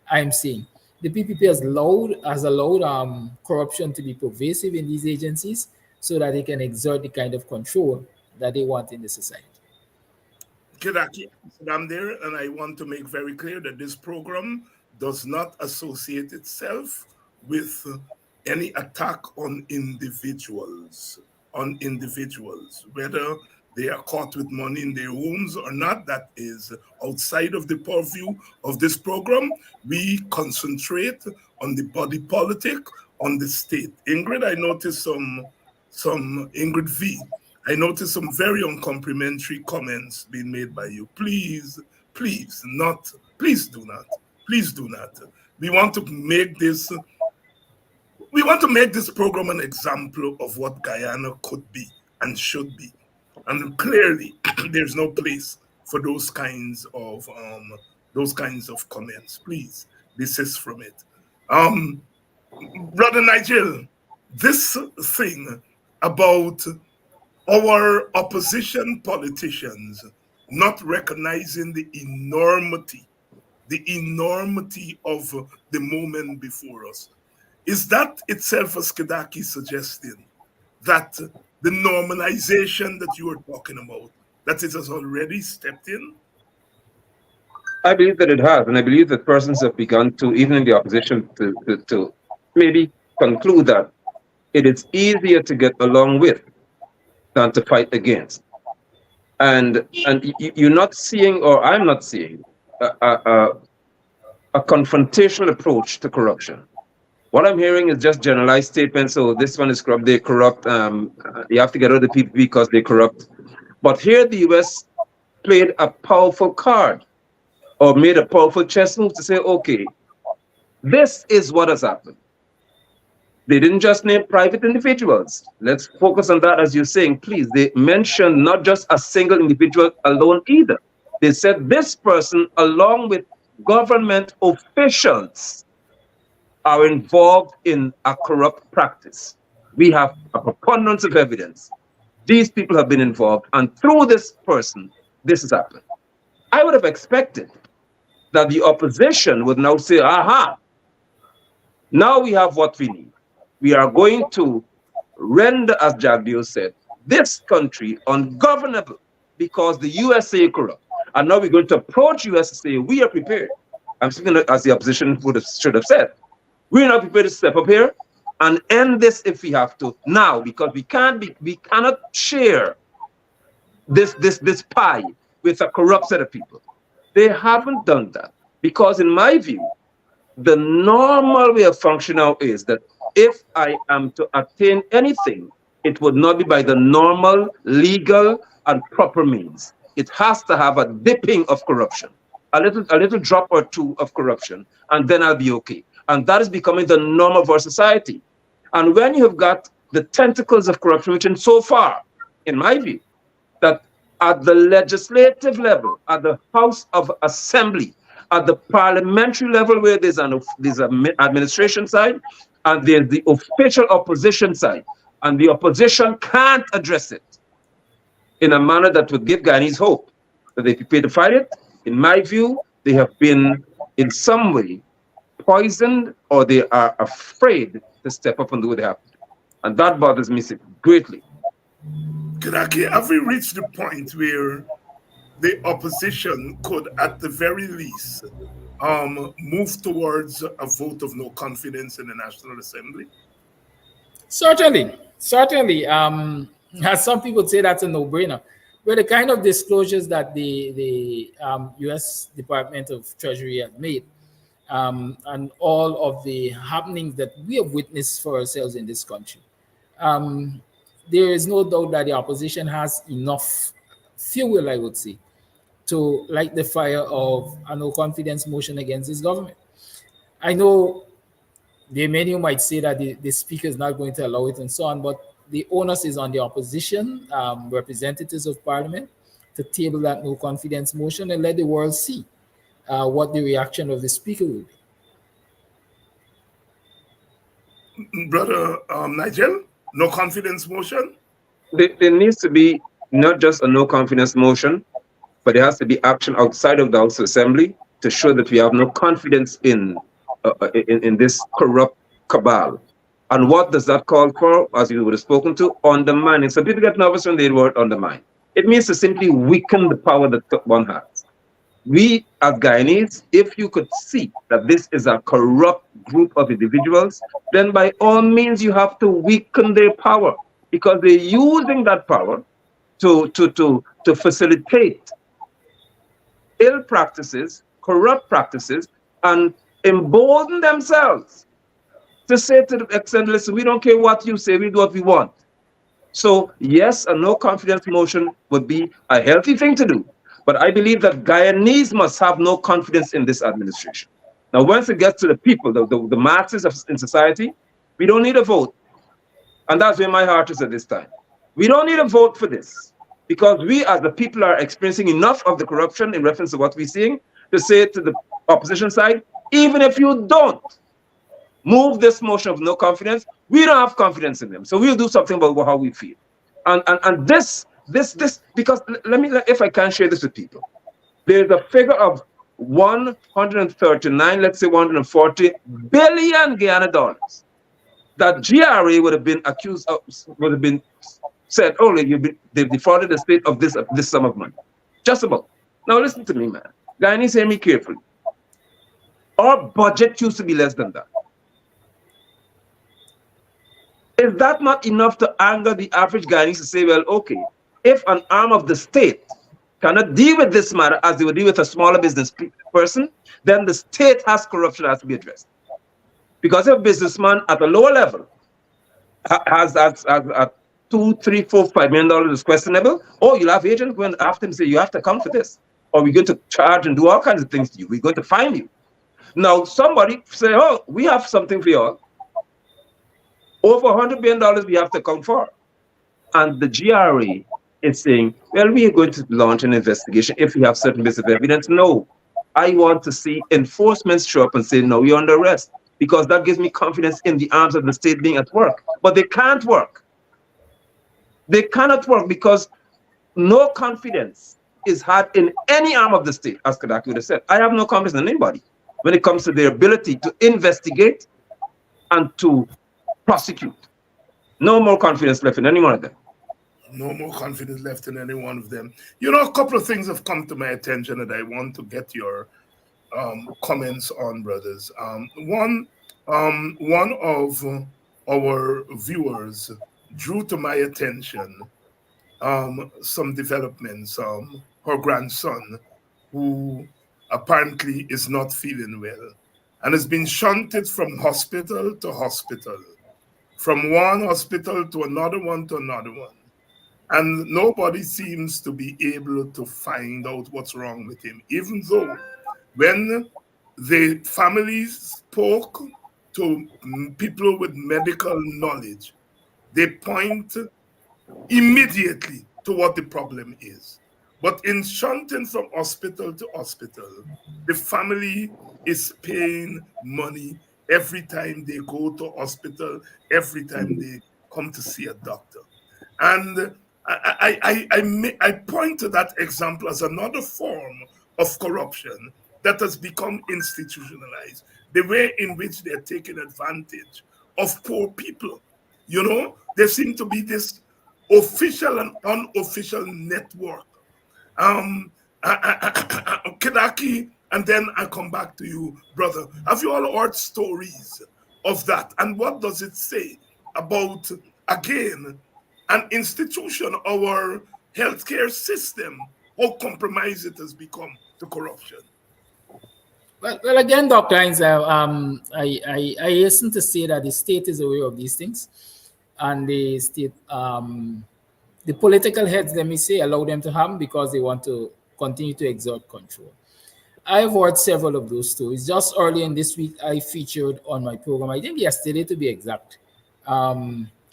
I'm saying, the PPP has allowed corruption to be pervasive in these agencies so that they can exert the kind of control that they want in the society. Kidackie, I'm there, and I want to make very clear that this program does not associate itself with any attack on individuals, whether they are caught with money in their homes or not. That is outside of the purview of this program. We concentrate on the body politic, on the state. Ingrid, I noticed some Ingrid V. I noticed some very uncomplimentary comments being made by you. Please do not. We want to make this program an example of what Guyana could be and should be. And clearly, there's no place for those kinds of those kinds of comments. Please desist from it. Um, Brother Nigel, this thing about our opposition politicians not recognizing the enormity of the moment before us. Is that itself, as Kidackie suggesting, that the normalization that you are talking about, that it has already stepped in? I believe that it has, and I believe that persons have begun to, even in the opposition, to maybe conclude that it is easier to get along with than to fight against. And you're not seeing, or I'm not seeing, a confrontational approach to corruption. What I'm hearing is just generalized statements. So this one is corrupt, they corrupt. You have to get rid of the people because they corrupt. But here the US played a powerful card or made a powerful chess move to say, okay, this is what has happened. They didn't just name private individuals. Let's focus on that, as you're saying, please. They mentioned not just a single individual alone either. They said this person, along with government officials, are involved in a corrupt practice. We have a preponderance of evidence. These people have been involved, and through this person, this has happened. I would have expected that the opposition would now say, aha, now we have what we need. We are going to render, as Jagdeo said, this country ungovernable because the USA corrupt. And now we're going to approach US and say, we are prepared. I'm speaking as the opposition should have said. We're not prepared to step up here and end this if we have to now, because we cannot share this pie with a corrupt set of people. They haven't done that because, in my view, the normal way of functioning now is that if I am to attain anything, it would not be by the normal, legal, and proper means. It has to have a dipping of corruption, a little drop or two of corruption, and then I'll be okay. And that is becoming the norm of our society. And when you have got the tentacles of corruption, which in so far, in my view, that at the legislative level, at the House of Assembly, at the parliamentary level where there's an administration side and there's the official opposition side, and the opposition can't address it in a manner that would give Guyanese hope that they prepare to fight it. In my view, they have been in some way poisoned, or they are afraid to step up and do what they have to do. And that bothers me greatly. Kidackie, have we reached the point where the opposition could, at the very least, move towards a vote of no confidence in the National Assembly? Certainly, certainly. As some people say, that's a no-brainer. But the kind of disclosures that the U.S. Department of Treasury has made, and all of the happenings that we have witnessed for ourselves in this country, there is no doubt that the opposition has enough fuel, I would say, to light the fire of a no confidence motion against this government. I know there are many who might say that the speaker is not going to allow it and so on, but the onus is on the opposition, representatives of parliament, to table that no confidence motion and let the world see what the reaction of the speaker will be. Brother Nigel, no confidence motion? There needs to be not just a no confidence motion, but there has to be action outside of the House Assembly to show that we have no confidence in this corrupt cabal. And what does that call for, as you would have spoken to? Undermining. So people get nervous when they hear the word undermine. It means to simply weaken the power that one has. We, as Guyanese, if you could see that this is a corrupt group of individuals, then by all means you have to weaken their power, because they're using that power to facilitate ill practices, corrupt practices, and embolden themselves to say to the extent, listen, we don't care what you say, we do what we want. So yes, a no confidence motion would be a healthy thing to do. But I believe that Guyanese must have no confidence in this administration. Now, once it gets to the people, the masses in society, we don't need a vote. And that's where my heart is at this time. We don't need a vote for this, because we as the people are experiencing enough of the corruption in reference to what we're seeing, to say to the opposition side, even if you don't move this motion of no confidence, we don't have confidence in them. So we'll do something about how we feel. And this, because if I can share this with people, there's a figure of 139, let's say 140 billion Guyana dollars that GRA would have been accused of, would have been said, oh, they've defrauded the state of this sum of money. Just about. Now listen to me, man. Guyanese, hear me carefully. Our budget used to be less than that. Is that not enough to anger the average Guyanese to say, well, okay, if an arm of the state cannot deal with this matter as they would deal with a smaller business person, then the state has corruption has to be addressed. Because if a businessman at a lower level has $2, $3, $4, $5 million is questionable, or you'll have agents going after him and say, you have to account for this, or we're going to charge and do all kinds of things to you. We're going to fine you. Now, somebody say, oh, we have something for you all. Over $100 billion we have to account for. And the GRA is saying, well, we are going to launch an investigation if we have certain bits of evidence. No, I want to see enforcement show up and say, no, you're under arrest, because that gives me confidence in the arms of the state being at work. But they can't work. They cannot work because no confidence is had in any arm of the state, as Kidackie would have said. I have no confidence in anybody when it comes to their ability to investigate and to prosecute. No more confidence left in any one of them. No more confidence left in any one of them. You know, a couple of things have come to my attention that I want to get your comments on, brothers. One of our viewers drew to my attention some developments. Her grandson, who apparently is not feeling well, and has been shunted from hospital to hospital, from one hospital to another one to another one. And nobody seems to be able to find out what's wrong with him, even though when the family spoke to people with medical knowledge, they point immediately to what the problem is. But in shunting from hospital to hospital, the family is paying money every time they go to hospital, every time they come to see a doctor. And I point to that example as another form of corruption that has become institutionalized, the way in which they're taking advantage of poor people. You know, there seems to be this official and unofficial network. Kidackie, and then I come back to you, brother. Have you all heard stories of that? And what does it say about, again, an institution, our healthcare system, how compromised it has become to corruption? Well, again, Dr. Hines, I hasten to say that the state is aware of these things, and the state, the political heads, let me say, allow them to have them because they want to continue to exert control. I've heard several of those stories. Just early in this week, I featured on my program, I think yesterday to be exact,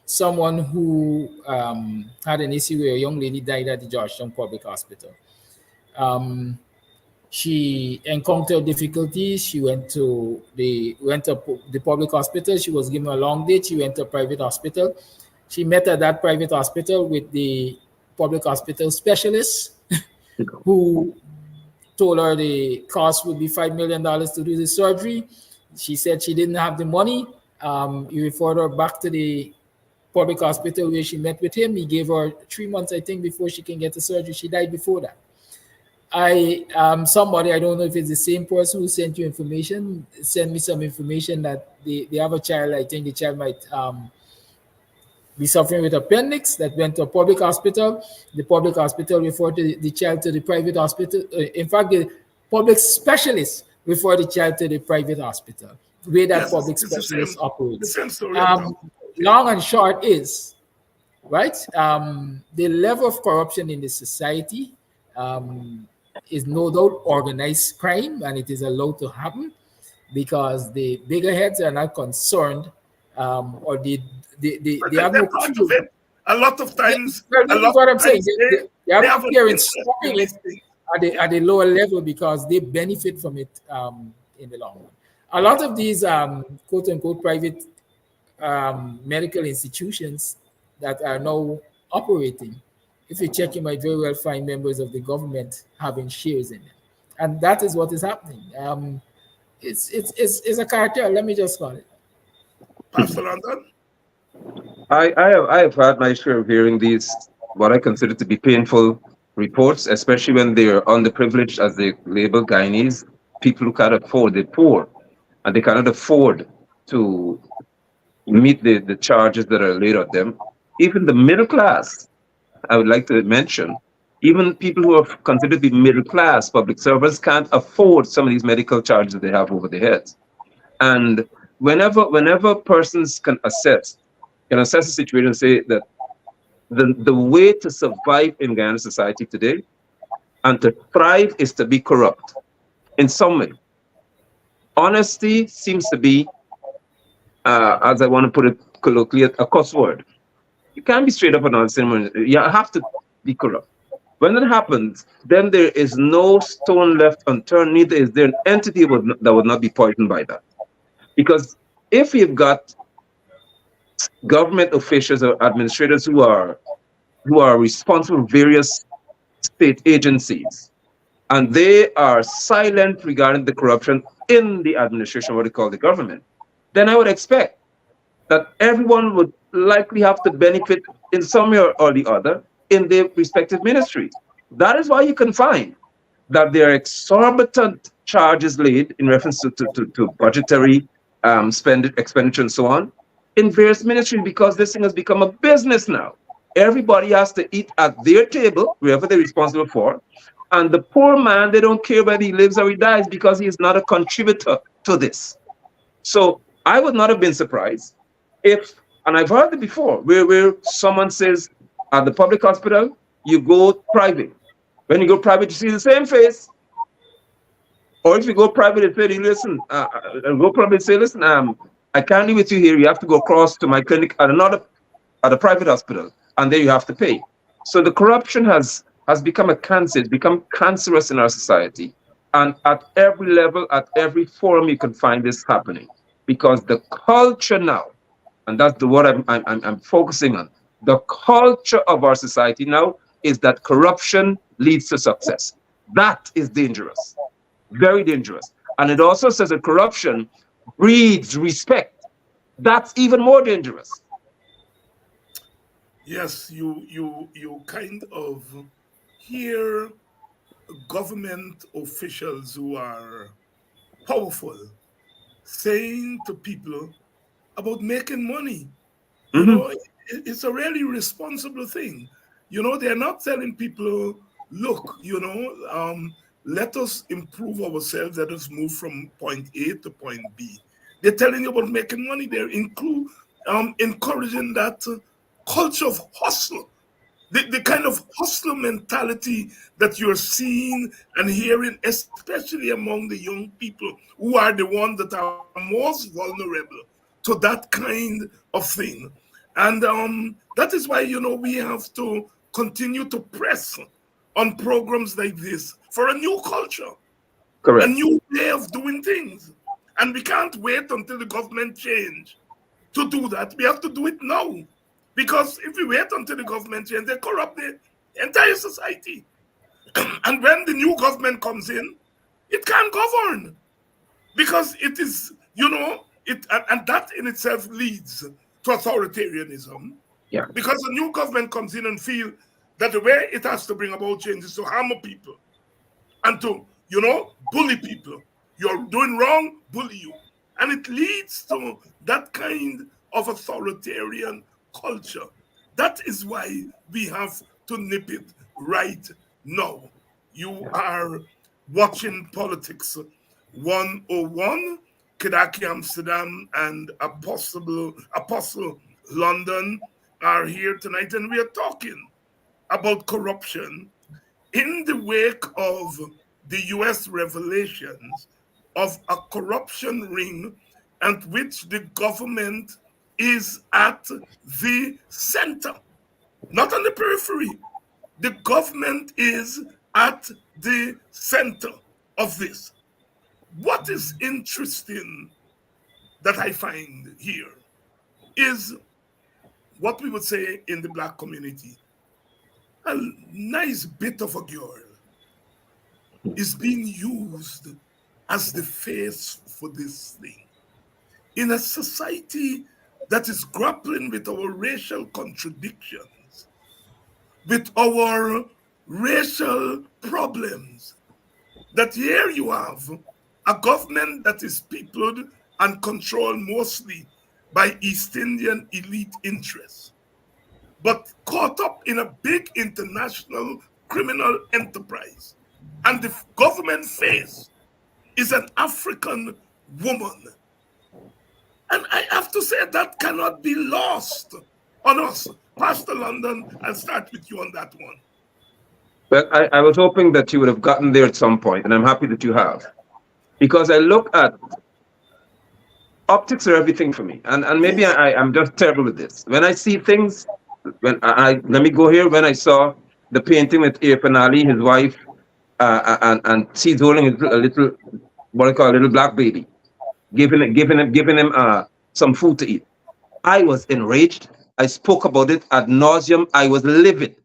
someone who had an issue where a young lady died at the Georgetown Public Hospital. She encountered difficulties. She went to the public hospital. She was given a long date. She went to a private hospital. She met at that private hospital with the public hospital specialist who told her the cost would be $5 million to do the surgery. She said she didn't have the money. He referred her back to the public hospital where she met with him. He gave her 3 months, I think, before she can get the surgery. She died before that. Somebody, I don't know if it's the same person who sent you information, sent me some information that they have a child. I think the child might be suffering with appendix, that went to a public hospital. The public hospital referred the child to the private hospital. In fact, the public specialist referred the child to the private hospital, where that public specialist operates. Long and short is, right, the level of corruption in the society is no doubt organized crime, and it is allowed to happen because the bigger heads are not concerned, or they have no clue. A lot of times, That's what I'm saying. They have no care in stopping it. at the lower level because they benefit from it in the long run. A lot of these quote unquote private medical institutions that are now operating, if you check, you might very well find members of the government having shares in them, and that is what is happening. It's a cartel. Let me just call it. Pastor London? I have had my share of hearing these, what I consider to be painful reports, especially when they are underprivileged, as they label Guyanese, people who can't afford, they're poor, and they cannot afford to meet the charges that are laid on them. Even the middle class, I would like to mention, even people who are considered to be middle class public servants can't afford some of these medical charges they have over their heads. And whenever persons can assess the situation and say that the way to survive in Guyana society today and to thrive is to be corrupt in some way. Honesty seems to be, as I want to put it colloquially, a cuss word. You can't be straight up and honest anymore. You have to be corrupt. When that happens, then there is no stone left unturned, neither is there an entity that would not be poisoned by that. Because if you've got government officials or administrators who are responsible for various state agencies, and they are silent regarding the corruption in the administration, what they call the government, then I would expect that everyone would likely have to benefit in some way or the other in their respective ministries. That is why you can find that there are exorbitant charges laid in reference to budgetary expenditure and so on in various ministries, because this thing has become a business now. Everybody has to eat at their table, wherever they're responsible for. And the poor man, they don't care whether he lives or he dies because he is not a contributor to this. So I would not have been surprised if, and I've heard it before, where someone says at the public hospital, you go private. When you go private, you see the same face. Or if you go private and say, listen, I can't live with you here. You have to go across to my clinic at a private hospital, and there you have to pay. So the corruption has become a cancer. It's become cancerous in our society. And at every level, at every forum, you can find this happening. Because the culture now, and that's the word I'm focusing on, the culture of our society now is that corruption leads to success. That is dangerous, very dangerous. And it also says that corruption breeds respect. That's even more dangerous. Yes, you kind of hear government officials who are powerful saying to people about making money. You Mhm. know, it's a really responsible thing. You know, they're not telling people, look, let us improve ourselves, let us move from point A to point B. They're telling you about making money. They're encouraging that culture of hustle, the kind of hustle mentality that you're seeing and hearing, especially among the young people who are the ones that are most vulnerable to that kind of thing. And that is why, we have to continue to press on programs like this for a new culture, a Correct. new way of doing things. And we can't wait until the government change to do that. We have to do it now. Because if we wait until the government change, they corrupt the entire society. And when the new government comes in, it can't govern. Because it is, and that in itself leads to authoritarianism. Yeah. Because the new government comes in and feel that the way it has to bring about change is to harm people and to, bully people. You're doing wrong, bully you. And it leads to that kind of authoritarian culture. That is why we have to nip it right now. You are watching Politics 101, Kidackie Amsterdam and Apostle London are here tonight, and we are talking about corruption in the wake of the US revelations of a corruption ring and which the government is at the center, not on the periphery. The government is at the center of this. What is interesting that I find here is what we would say in the black community, a nice bit of a girl is being used as the face for this thing. In a society that is grappling with our racial contradictions, with our racial problems, that here you have a government that is peopled and controlled mostly by East Indian elite interests, but caught up in a big international criminal enterprise. And the government face is an African woman. And I have to say that cannot be lost on us. Pastor London, I'll start with you on that one. Well, I was hoping that you would have gotten there at some point, and I'm happy that you have. Because I look at optics are everything for me. And maybe I'm just terrible with this. When I see things, let me go here, when I saw the painting with Irfan Ali, his wife, and she's holding a little, what I call a little black baby, giving him some food to eat. I was enraged. I spoke about it ad nauseum. I was livid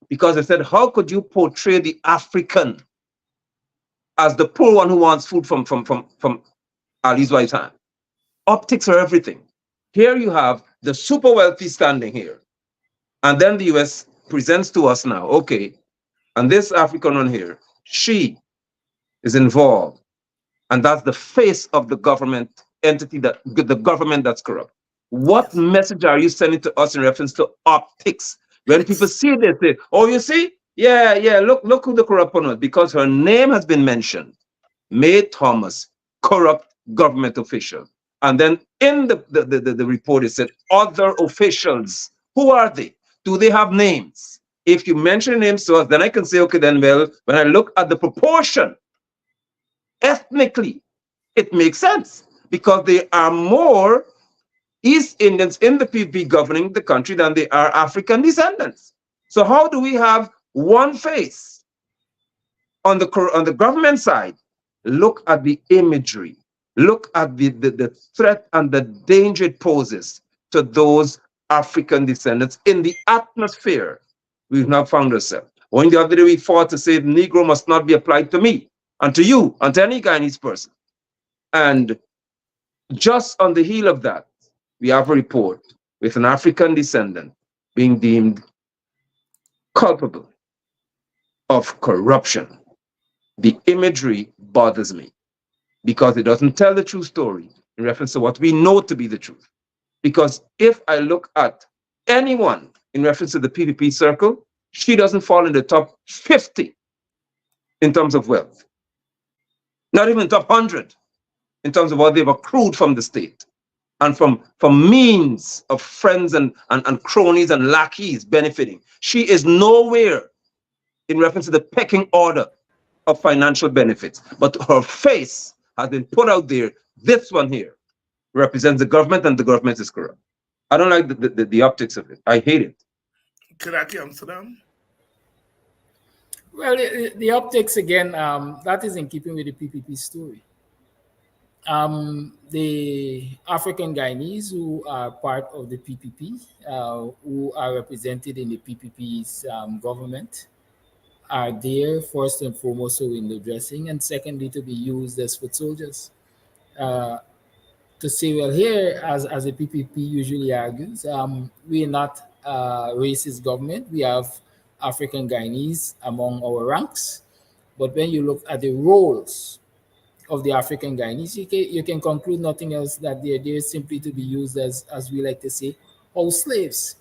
because I said, how could you portray the African as the poor one who wants food from Ali's wife's hand? Optics are everything. Here you have the super wealthy standing here. And then the US presents to us now, okay, and this African one here, she is involved. And that's the face of the government entity, that the government that's corrupt. What message are you sending to us in reference to optics? When people see this, they say, oh, you see? Yeah, look who the corrupt one was, because her name has been mentioned. May Thomas, corrupt government official. And then in the report, it said other officials. Who are they? Do they have names? If you mention names to us, then I can say, okay, then, well, when I look at the proportion, ethnically, it makes sense because there are more East Indians in the PPP governing the country than there are African descendants. So how do we have one face on the government side? Look at the imagery. Look at the threat and the danger it poses to those African descendants in the atmosphere we've now found ourselves. When the other day we fought to say the Negro must not be applied to me and to you and to any Guyanese person. And just on the heel of that, we have a report with an African descendant being deemed culpable of corruption. The imagery bothers me because it doesn't tell the true story in reference to what we know to be the truth. Because if I look at anyone in reference to the PPP circle, she doesn't fall in the top 50 in terms of wealth. Not even top 100 in terms of what they've accrued from the state and from means of friends and cronies and lackeys benefiting. She is nowhere in reference to the pecking order of financial benefits. But her face has been put out there. This one here represents the government, and the government is corrupt. I don't like the optics of it. I hate it. Kidackie, Amsterdam. Well, the optics again, that is in keeping with the PPP story. The African Guyanese who are part of the PPP, who are represented in the PPP's government, are there first and foremost so in the dressing, and secondly to be used as foot soldiers. To say, well, here, as the PPP usually argues, we are not a racist government. We have African Guyanese among our ranks. But when you look at the roles of the African Guyanese, you can conclude nothing else that they're there simply to be used as we like to say, house slaves.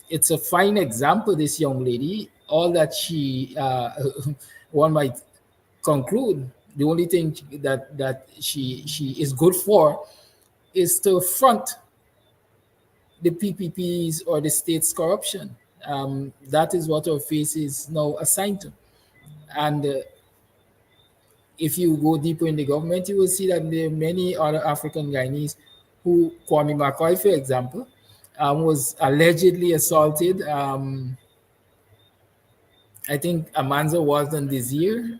It's a fine example, this young lady. All that she, one might conclude, the only thing that she is good for is to front the PPPs or the state's corruption. That is what her face is now assigned to. And if you go deeper in the government, you will see that there are many other African Guyanese who, Kwame McCoy, for example, was allegedly assaulted I think Amanza wasn't this year,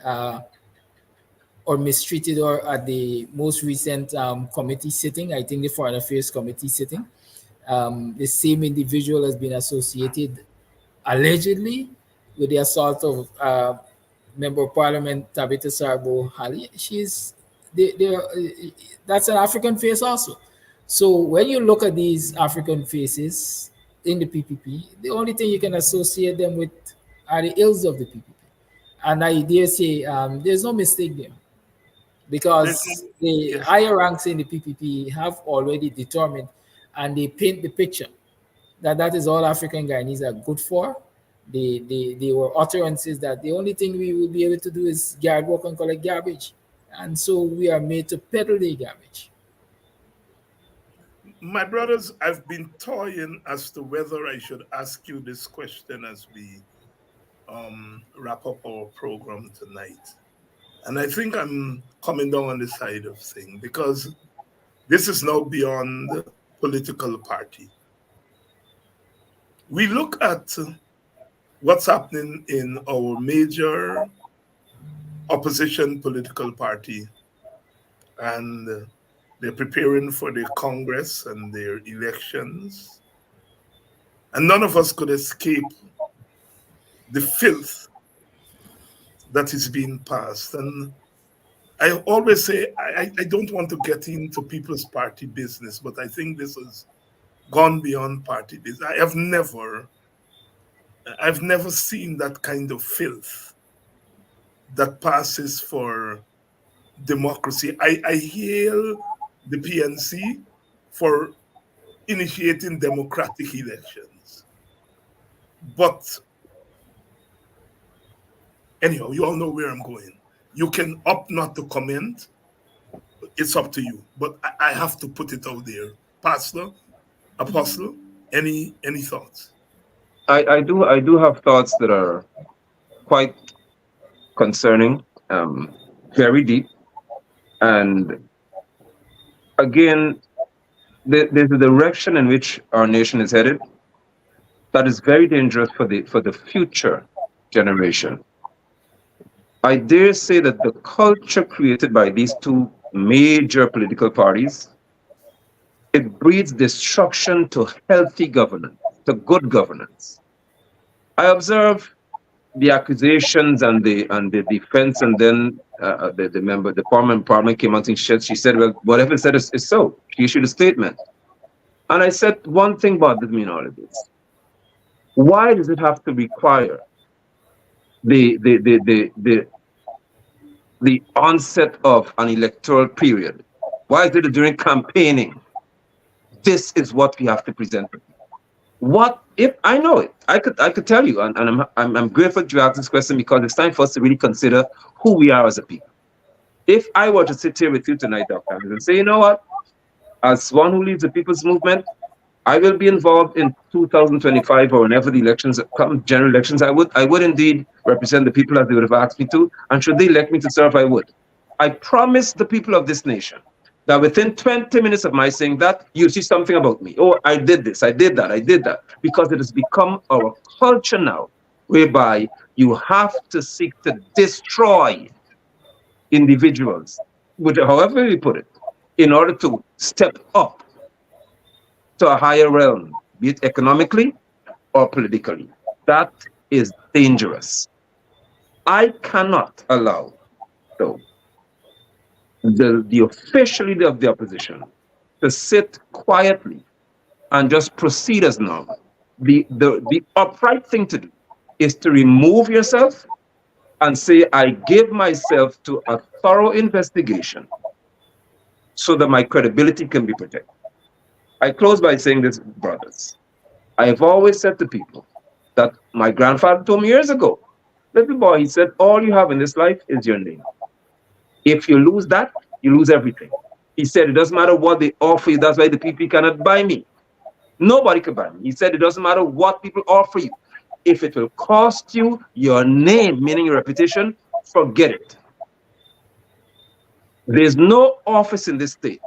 or mistreated or at the most recent committee sitting. I think the Foreign Affairs Committee sitting. The same individual has been associated allegedly with the assault of Member of Parliament Tabitha Sarbo Hali. That's an African face also. So when you look at these African faces in the PPP, the only thing you can associate them with are the ills of the PPP. And I dare say there's no mistake there, There's because no, the yes. higher ranks in the PPP have already determined, and they paint the picture that that is all African Guyanese are good for. They were utterances that the only thing we will be able to do is yard work and collect garbage. And so we are made to peddle the garbage. My brothers, I've been toying as to whether I should ask you this question as we wrap up our program tonight. And I think I'm coming down on the side of thing because this is now beyond political party. We look at what's happening in our major opposition political party, and they're preparing for their Congress and their elections. And none of us could escape the filth that is being passed. And I always say I don't want to get into people's party business, but I think this has gone beyond party business. I've never seen that kind of filth that passes for democracy. I hail the PNC for initiating democratic elections. But anyhow, you all know where I'm going. You can opt not to comment. It's up to you. But I have to put it out there. Pastor, Apostle, any thoughts? I do have thoughts that are quite concerning, very deep, and again, there's a direction in which our nation is headed that is very dangerous for the future generation. I dare say that the culture created by these two major political parties, it breeds destruction to healthy governance, to good governance. I observe the accusations and the defense, and then the member, the parliament came out and she said, well, whatever said is so. She issued a statement. And I said, one thing bothered me in all of this. Why does it have to require the onset of an electoral period? Why is it during campaigning? This is what we have to present. What if I know it? I could tell you, and I'm grateful to ask this question because it's time for us to really consider who we are as a people. If I were to sit here with you tonight, Dr. Andrews, and say, you know what, as one who leads the people's movement, I will be involved in 2025 or whenever the elections come, general elections. I would indeed represent the people as they would have asked me to, and should they elect me to serve, I would. I promise the people of this nation that within 20 minutes of my saying that, you'll see something about me. Oh, I did this, I did that. Because it has become our culture now, whereby you have to seek to destroy individuals, however you put it, in order to step up to a higher realm, be it economically or politically. That is dangerous. I cannot allow, though, the official leader of the opposition to sit quietly and just proceed as normal. The upright thing to do is to remove yourself and say, I give myself to a thorough investigation so that my credibility can be protected. I close by saying this, brothers. I have always said to people that my grandfather told me years ago, little boy, he said, all you have in this life is your name. If you lose that, you lose everything. He said, it doesn't matter what they offer you. That's why the people cannot buy me. Nobody can buy me. He said, it doesn't matter what people offer you. If it will cost you your name, meaning your reputation, forget it. There's no office in this state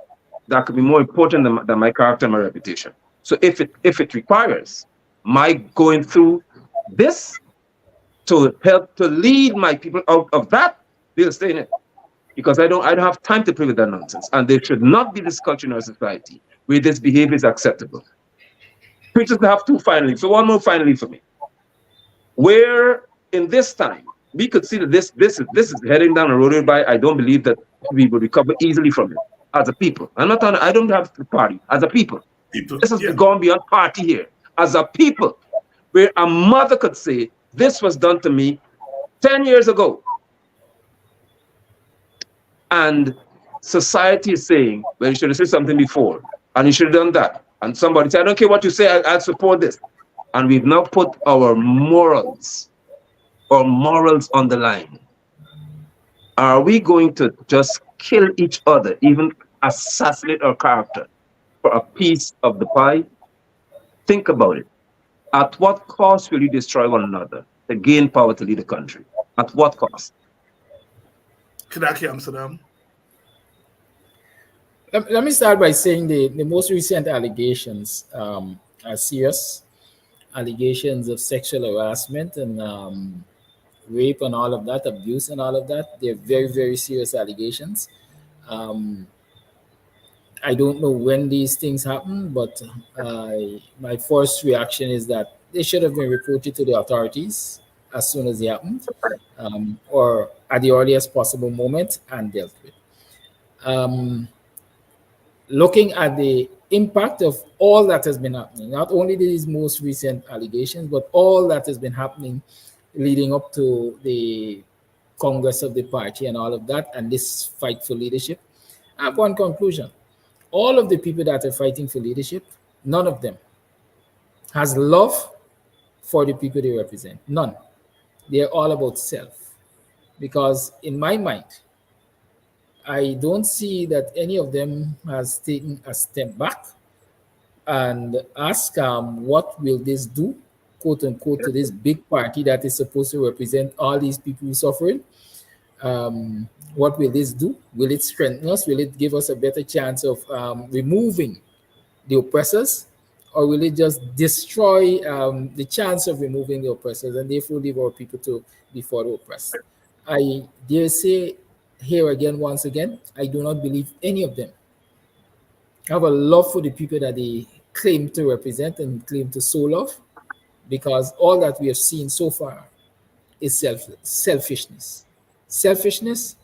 that could be more important than my character and my reputation. So if it requires my going through this to help to lead my people out of that, they'll stay in it. Because I don't have time to play with that nonsense. And there should not be this culture in our society where this behavior is acceptable. Preachers have two finally. So one more finally for me. Where in this time we could see that this is heading down a road by I don't believe that we will recover easily from it as a people. I don't have the party as a people. This has gone beyond party here. As a people, where a mother could say, this was done to me 10 years ago. And society is saying, well, you should have said something before, and you should have done that. And somebody said, I don't care what you say, I'll support this. And we've now put our morals on the line. Are we going to just kill each other, even assassinate our character for a piece of the pie? Think about it. At what cost will you destroy one another to gain power to lead the country? At what cost? Kidackie, Amsterdam. Let me start by saying the most recent allegations are serious. Allegations of sexual harassment and rape and all of that, abuse and all of that. They're very, very serious allegations. I don't know when these things happen, but my first reaction is that they should have been reported to the authorities as soon as they happened, or at the earliest possible moment and dealt with. Looking at the impact of all that has been happening, not only these most recent allegations, but all that has been happening leading up to the Congress of the party and all of that, and this fight for leadership, I have one conclusion. All of the people that are fighting for leadership, none of them has love for the people they represent. None. They're all about self. Because in my mind, I don't see that any of them has taken a step back and ask what will this do, quote unquote, to this big party that is supposed to represent all these people suffering. What will this do? Will it strengthen us? Will it give us a better chance of removing the oppressors? Or will it just destroy the chance of removing the oppressors and therefore leave our people to be further oppressed? I dare say here again, once again, I do not believe any of them have a love for the people that they claim to represent and claim to so love, because all that we have seen so far is selfishness. Selfishness.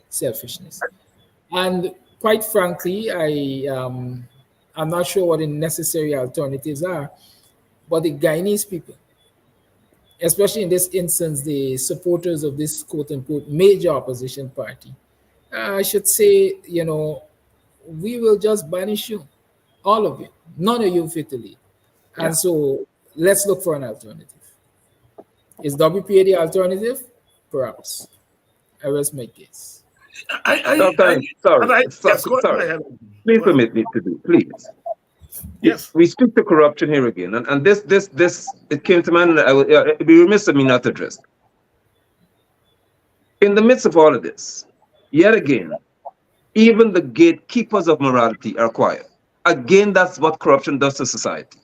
And quite frankly, I'm not sure what the necessary alternatives are, but the Guyanese people, especially in this instance, the supporters of this quote-unquote major opposition party, I should say, we will just banish you, all of you. None of you fit to lead. And so let's look for an alternative. Is WPA the alternative? Perhaps. I rest my case. Sorry. Please permit me to do, please. Yes. We speak to corruption here again, and this it came to mind, and it'd be remiss of me not to address. In the midst of all of this, yet again, even the gatekeepers of morality are quiet. Again, that's what corruption does to society.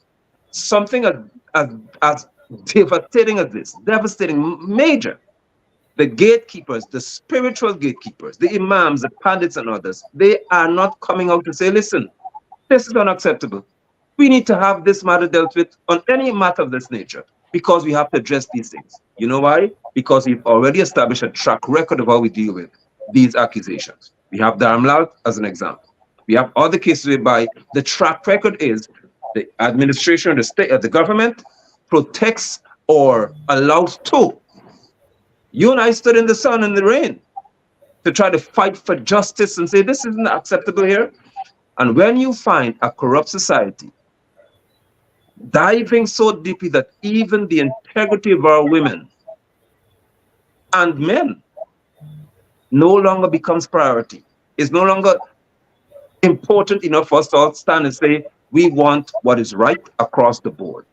Something as devastating as this, devastating, major. The gatekeepers, the spiritual gatekeepers, the imams, the pundits and others, they are not coming out to say, listen, this is unacceptable. We need to have this matter dealt with on any matter of this nature, because we have to address these things. You know why? Because we've already established a track record of how we deal with these accusations. We have Dharmlal as an example. We have other cases whereby the track record is the administration of the state, of the government, protects or allows to. You and I stood in the sun and the rain to try to fight for justice and say this isn't acceptable here. And when you find a corrupt society diving so deeply that even the integrity of our women and men no longer becomes priority, is no longer important enough for us to all stand and say, we want what is right across the board.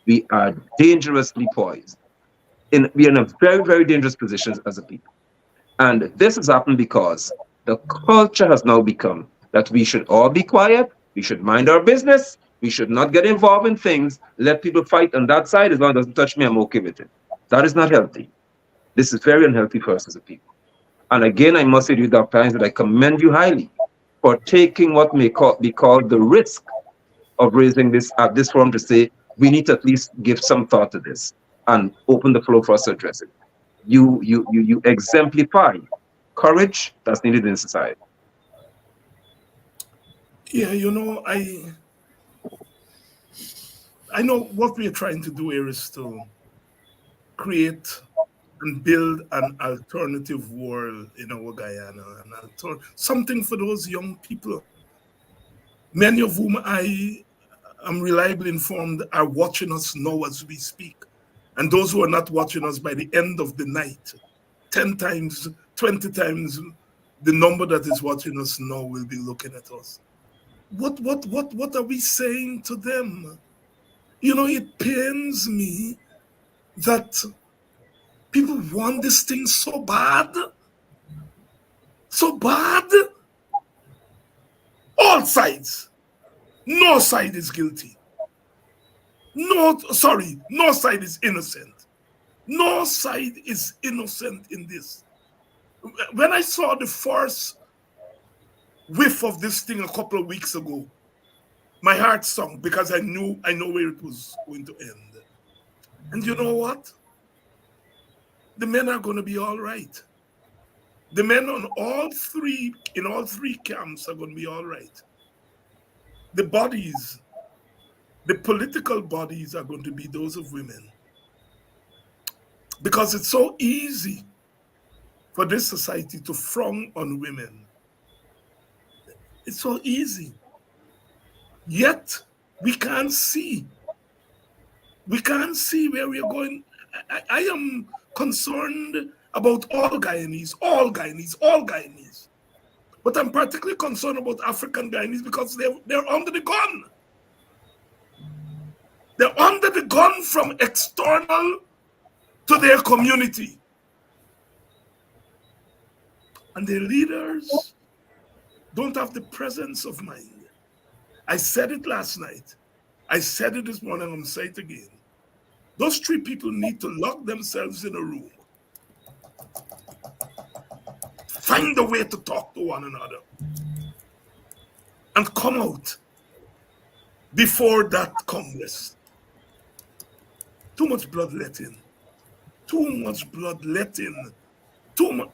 We are dangerously poised. We are in a very, very dangerous position as a people. And this has happened because the culture has now become that we should all be quiet, we should mind our business, we should not get involved in things, let people fight on that side. As long as it doesn't touch me, I'm okay with it. That is not healthy. This is very unhealthy for us as a people. And again, I must say to you, Dr. Hines, that I commend you highly for taking what may be called the risk of raising this at this forum to say we need to at least give some thought to this and open the floor for us to address it. You exemplify courage that's needed in society. Yeah, I know what we are trying to do here is to create and build an alternative world in our Guyana, something for those young people, many of whom I am reliably informed are watching us now as we speak. And those who are not watching us by the end of the night, 10 times, 20 times the number that is watching us now will be looking at us. What are we saying to them? It pains me that people want this thing so bad. So bad. All sides. No side is guilty. No side is innocent. No side is innocent in this. When I saw the first whiff of this thing a couple of weeks ago, my heart sunk because I know where it was going to end. And you know what? The men are going to be all right. The men in all three camps are going to be all right. The bodies, the political bodies are going to be those of women. Because it's so easy for this society to frown on women. It's so easy. Yet, we can't see. We can't see where we are going. I am concerned about all Guyanese. But I'm particularly concerned about African Guyanese because they're under the gun. They're under the gun from external to their community. And their leaders don't have the presence of mind. I said it last night. I said it this morning. I'm going to say it again. Those three people need to lock themselves in a room. Find a way to talk to one another. And come out before that Congress. Too much bloodletting.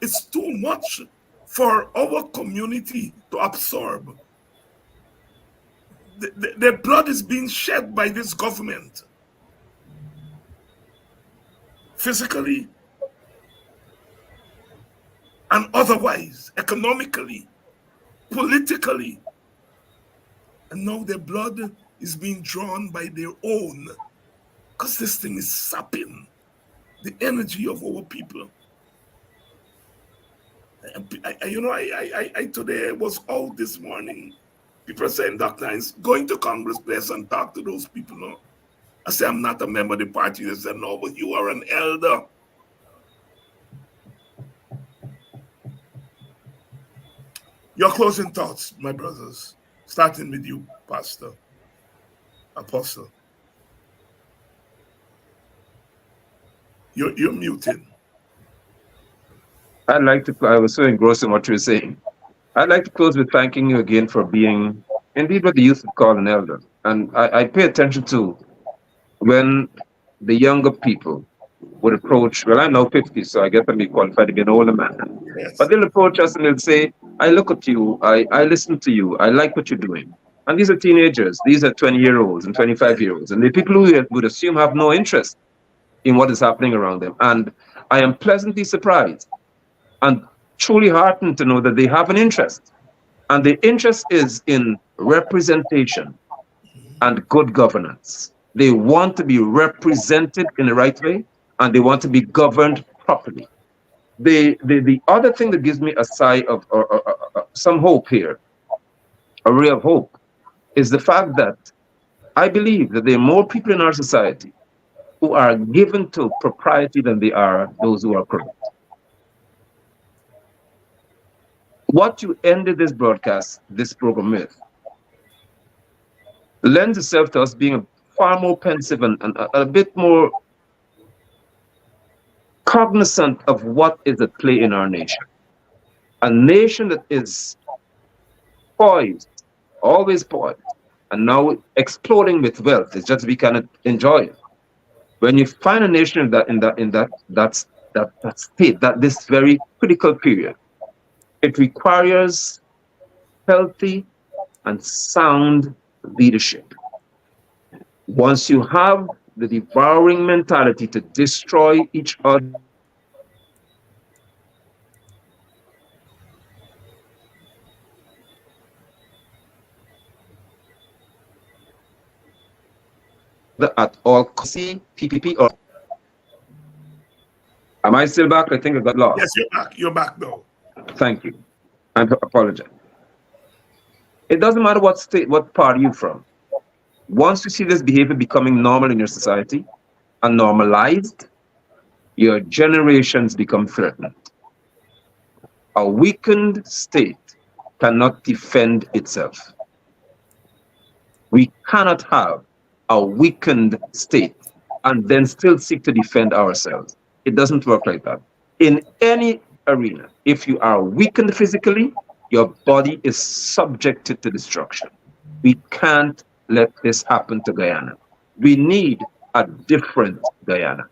It's too much for our community to absorb. Their blood is being shed by this government. Physically and otherwise, economically, politically. And now their blood is being drawn by their own. Because this thing is sapping the energy of our people. I today was out this morning. People are saying, Dr. Hines, going to Congress place and talk to those people. No. I say, I'm not a member of the party. They said, no, but you are an elder. Your closing thoughts, my brothers, starting with you, Pastor, Apostle. You're muted. I was so engrossed in what you were saying. I'd like to close with thanking you again for being indeed what the youth would call an elder. And I pay attention to when the younger people would approach, well, I'm now 50, so I guess I'm qualified to be an older man. Yes. But they'll approach us and they'll say, I look at you, I listen to you, I like what you're doing. And these are teenagers, these are 20-year-olds and 25-year-olds. And the people who would assume have no interest in what is happening around them. And I am pleasantly surprised and truly heartened to know that they have an interest. And the interest is in representation and good governance. They want to be represented in the right way, and they want to be governed properly. The other thing that gives me a sigh of some hope here, a ray of hope, is the fact that I believe that there are more people in our society who are given to propriety than they are those who are corrupt. What you ended this broadcast, this program with, lends itself to us being far more pensive and a bit more cognizant of what is at play in our nation. A nation that is poised, always poised, and now exploding with wealth. It's just we cannot enjoy it. When you find a nation in that state, that this very critical period, it requires healthy and sound leadership. Once you have the devouring mentality to destroy each other at all costs, PPP, or am I still back? I think I got Yes, lost. you're back. You're back now. Thank you. I apologize. It doesn't matter what state, what part you're from. Once you see this behavior becoming normal in your society and normalized, your generations become threatened. A weakened state cannot defend itself. We cannot have a weakened state and then still seek to defend ourselves. It doesn't work like that. In any arena, if you are weakened physically, your body is subjected to destruction. We can't let this happen to Guyana. We need a different Guyana.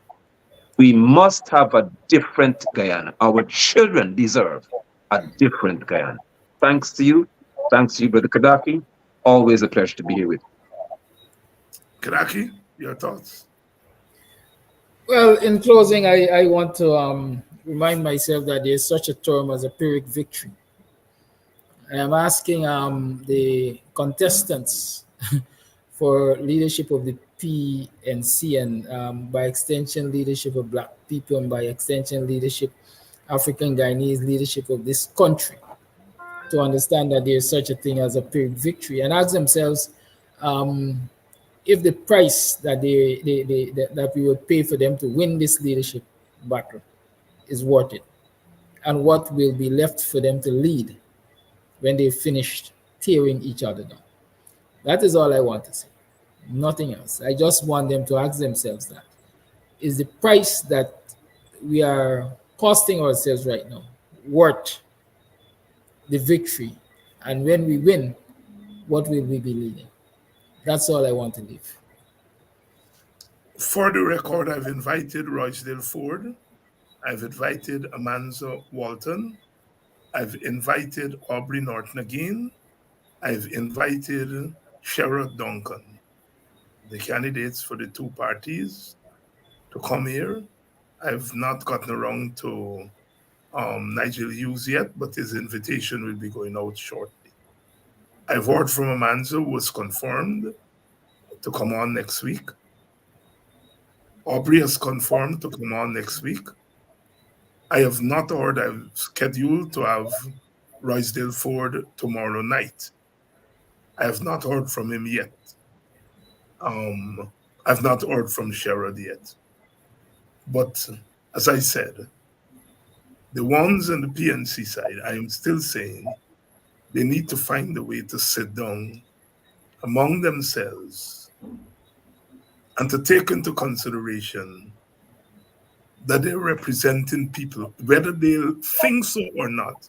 We must have a different Guyana. Our children deserve a different Guyana. Thanks to you. Thanks to you, Brother Kidackie. Always a pleasure to be here with you. Kidackie, your thoughts? Well, in closing, I want to remind myself that there's such a term as a Pyrrhic victory. I am asking the contestants for leadership of the PNC and by extension leadership of Black people and by extension leadership African Guyanese leadership of this country to understand that there is such a thing as a Pyrrhic victory and ask themselves if the price that that we would pay for them to win this leadership battle is worth it, and what will be left for them to lead when they finished tearing each other down. That is all I want to say. Nothing else. I just want them to ask themselves that. Is the price that we are costing ourselves right now worth the victory? And when we win, what will we be leading? That's all I want to leave. For the record, I've invited Roysdale Ford. I've invited Amanza Walton. I've invited Aubrey Norton again. I've invited Sherrod Duncan, the candidates for the two parties, to come here. I've not gotten around to Nigel Hughes yet, but his invitation will be going out shortly. I've heard from Amanza, who was confirmed to come on next week. Aubrey has confirmed to come on next week. I have not heard. I've scheduled to have Roysdale Ford tomorrow night. I have not heard from him yet. I've not heard from Sherrod yet. But as I said, the ones on the PNC side, I am still saying they need to find a way to sit down among themselves and to take into consideration that they're representing people, whether they think so or not.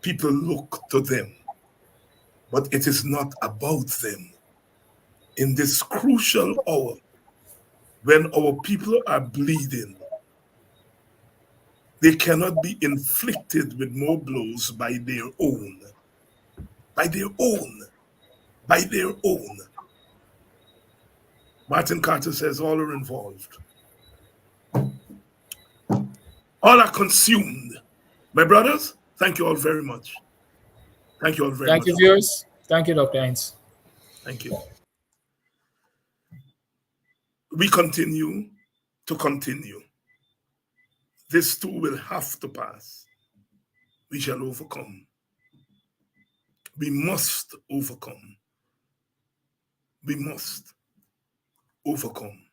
People look to them, but it is not about them. In this crucial hour, when our people are bleeding, they cannot be inflicted with more blows by their own. By their own. By their own. Martin Carter says all are involved. All are consumed. My brothers, thank you all very much. Thank you all very Thank much. you, viewers. Thank you, Dr. Hines. Thank you. We continue to continue. This too will have to pass. We shall overcome. We must overcome. We must overcome.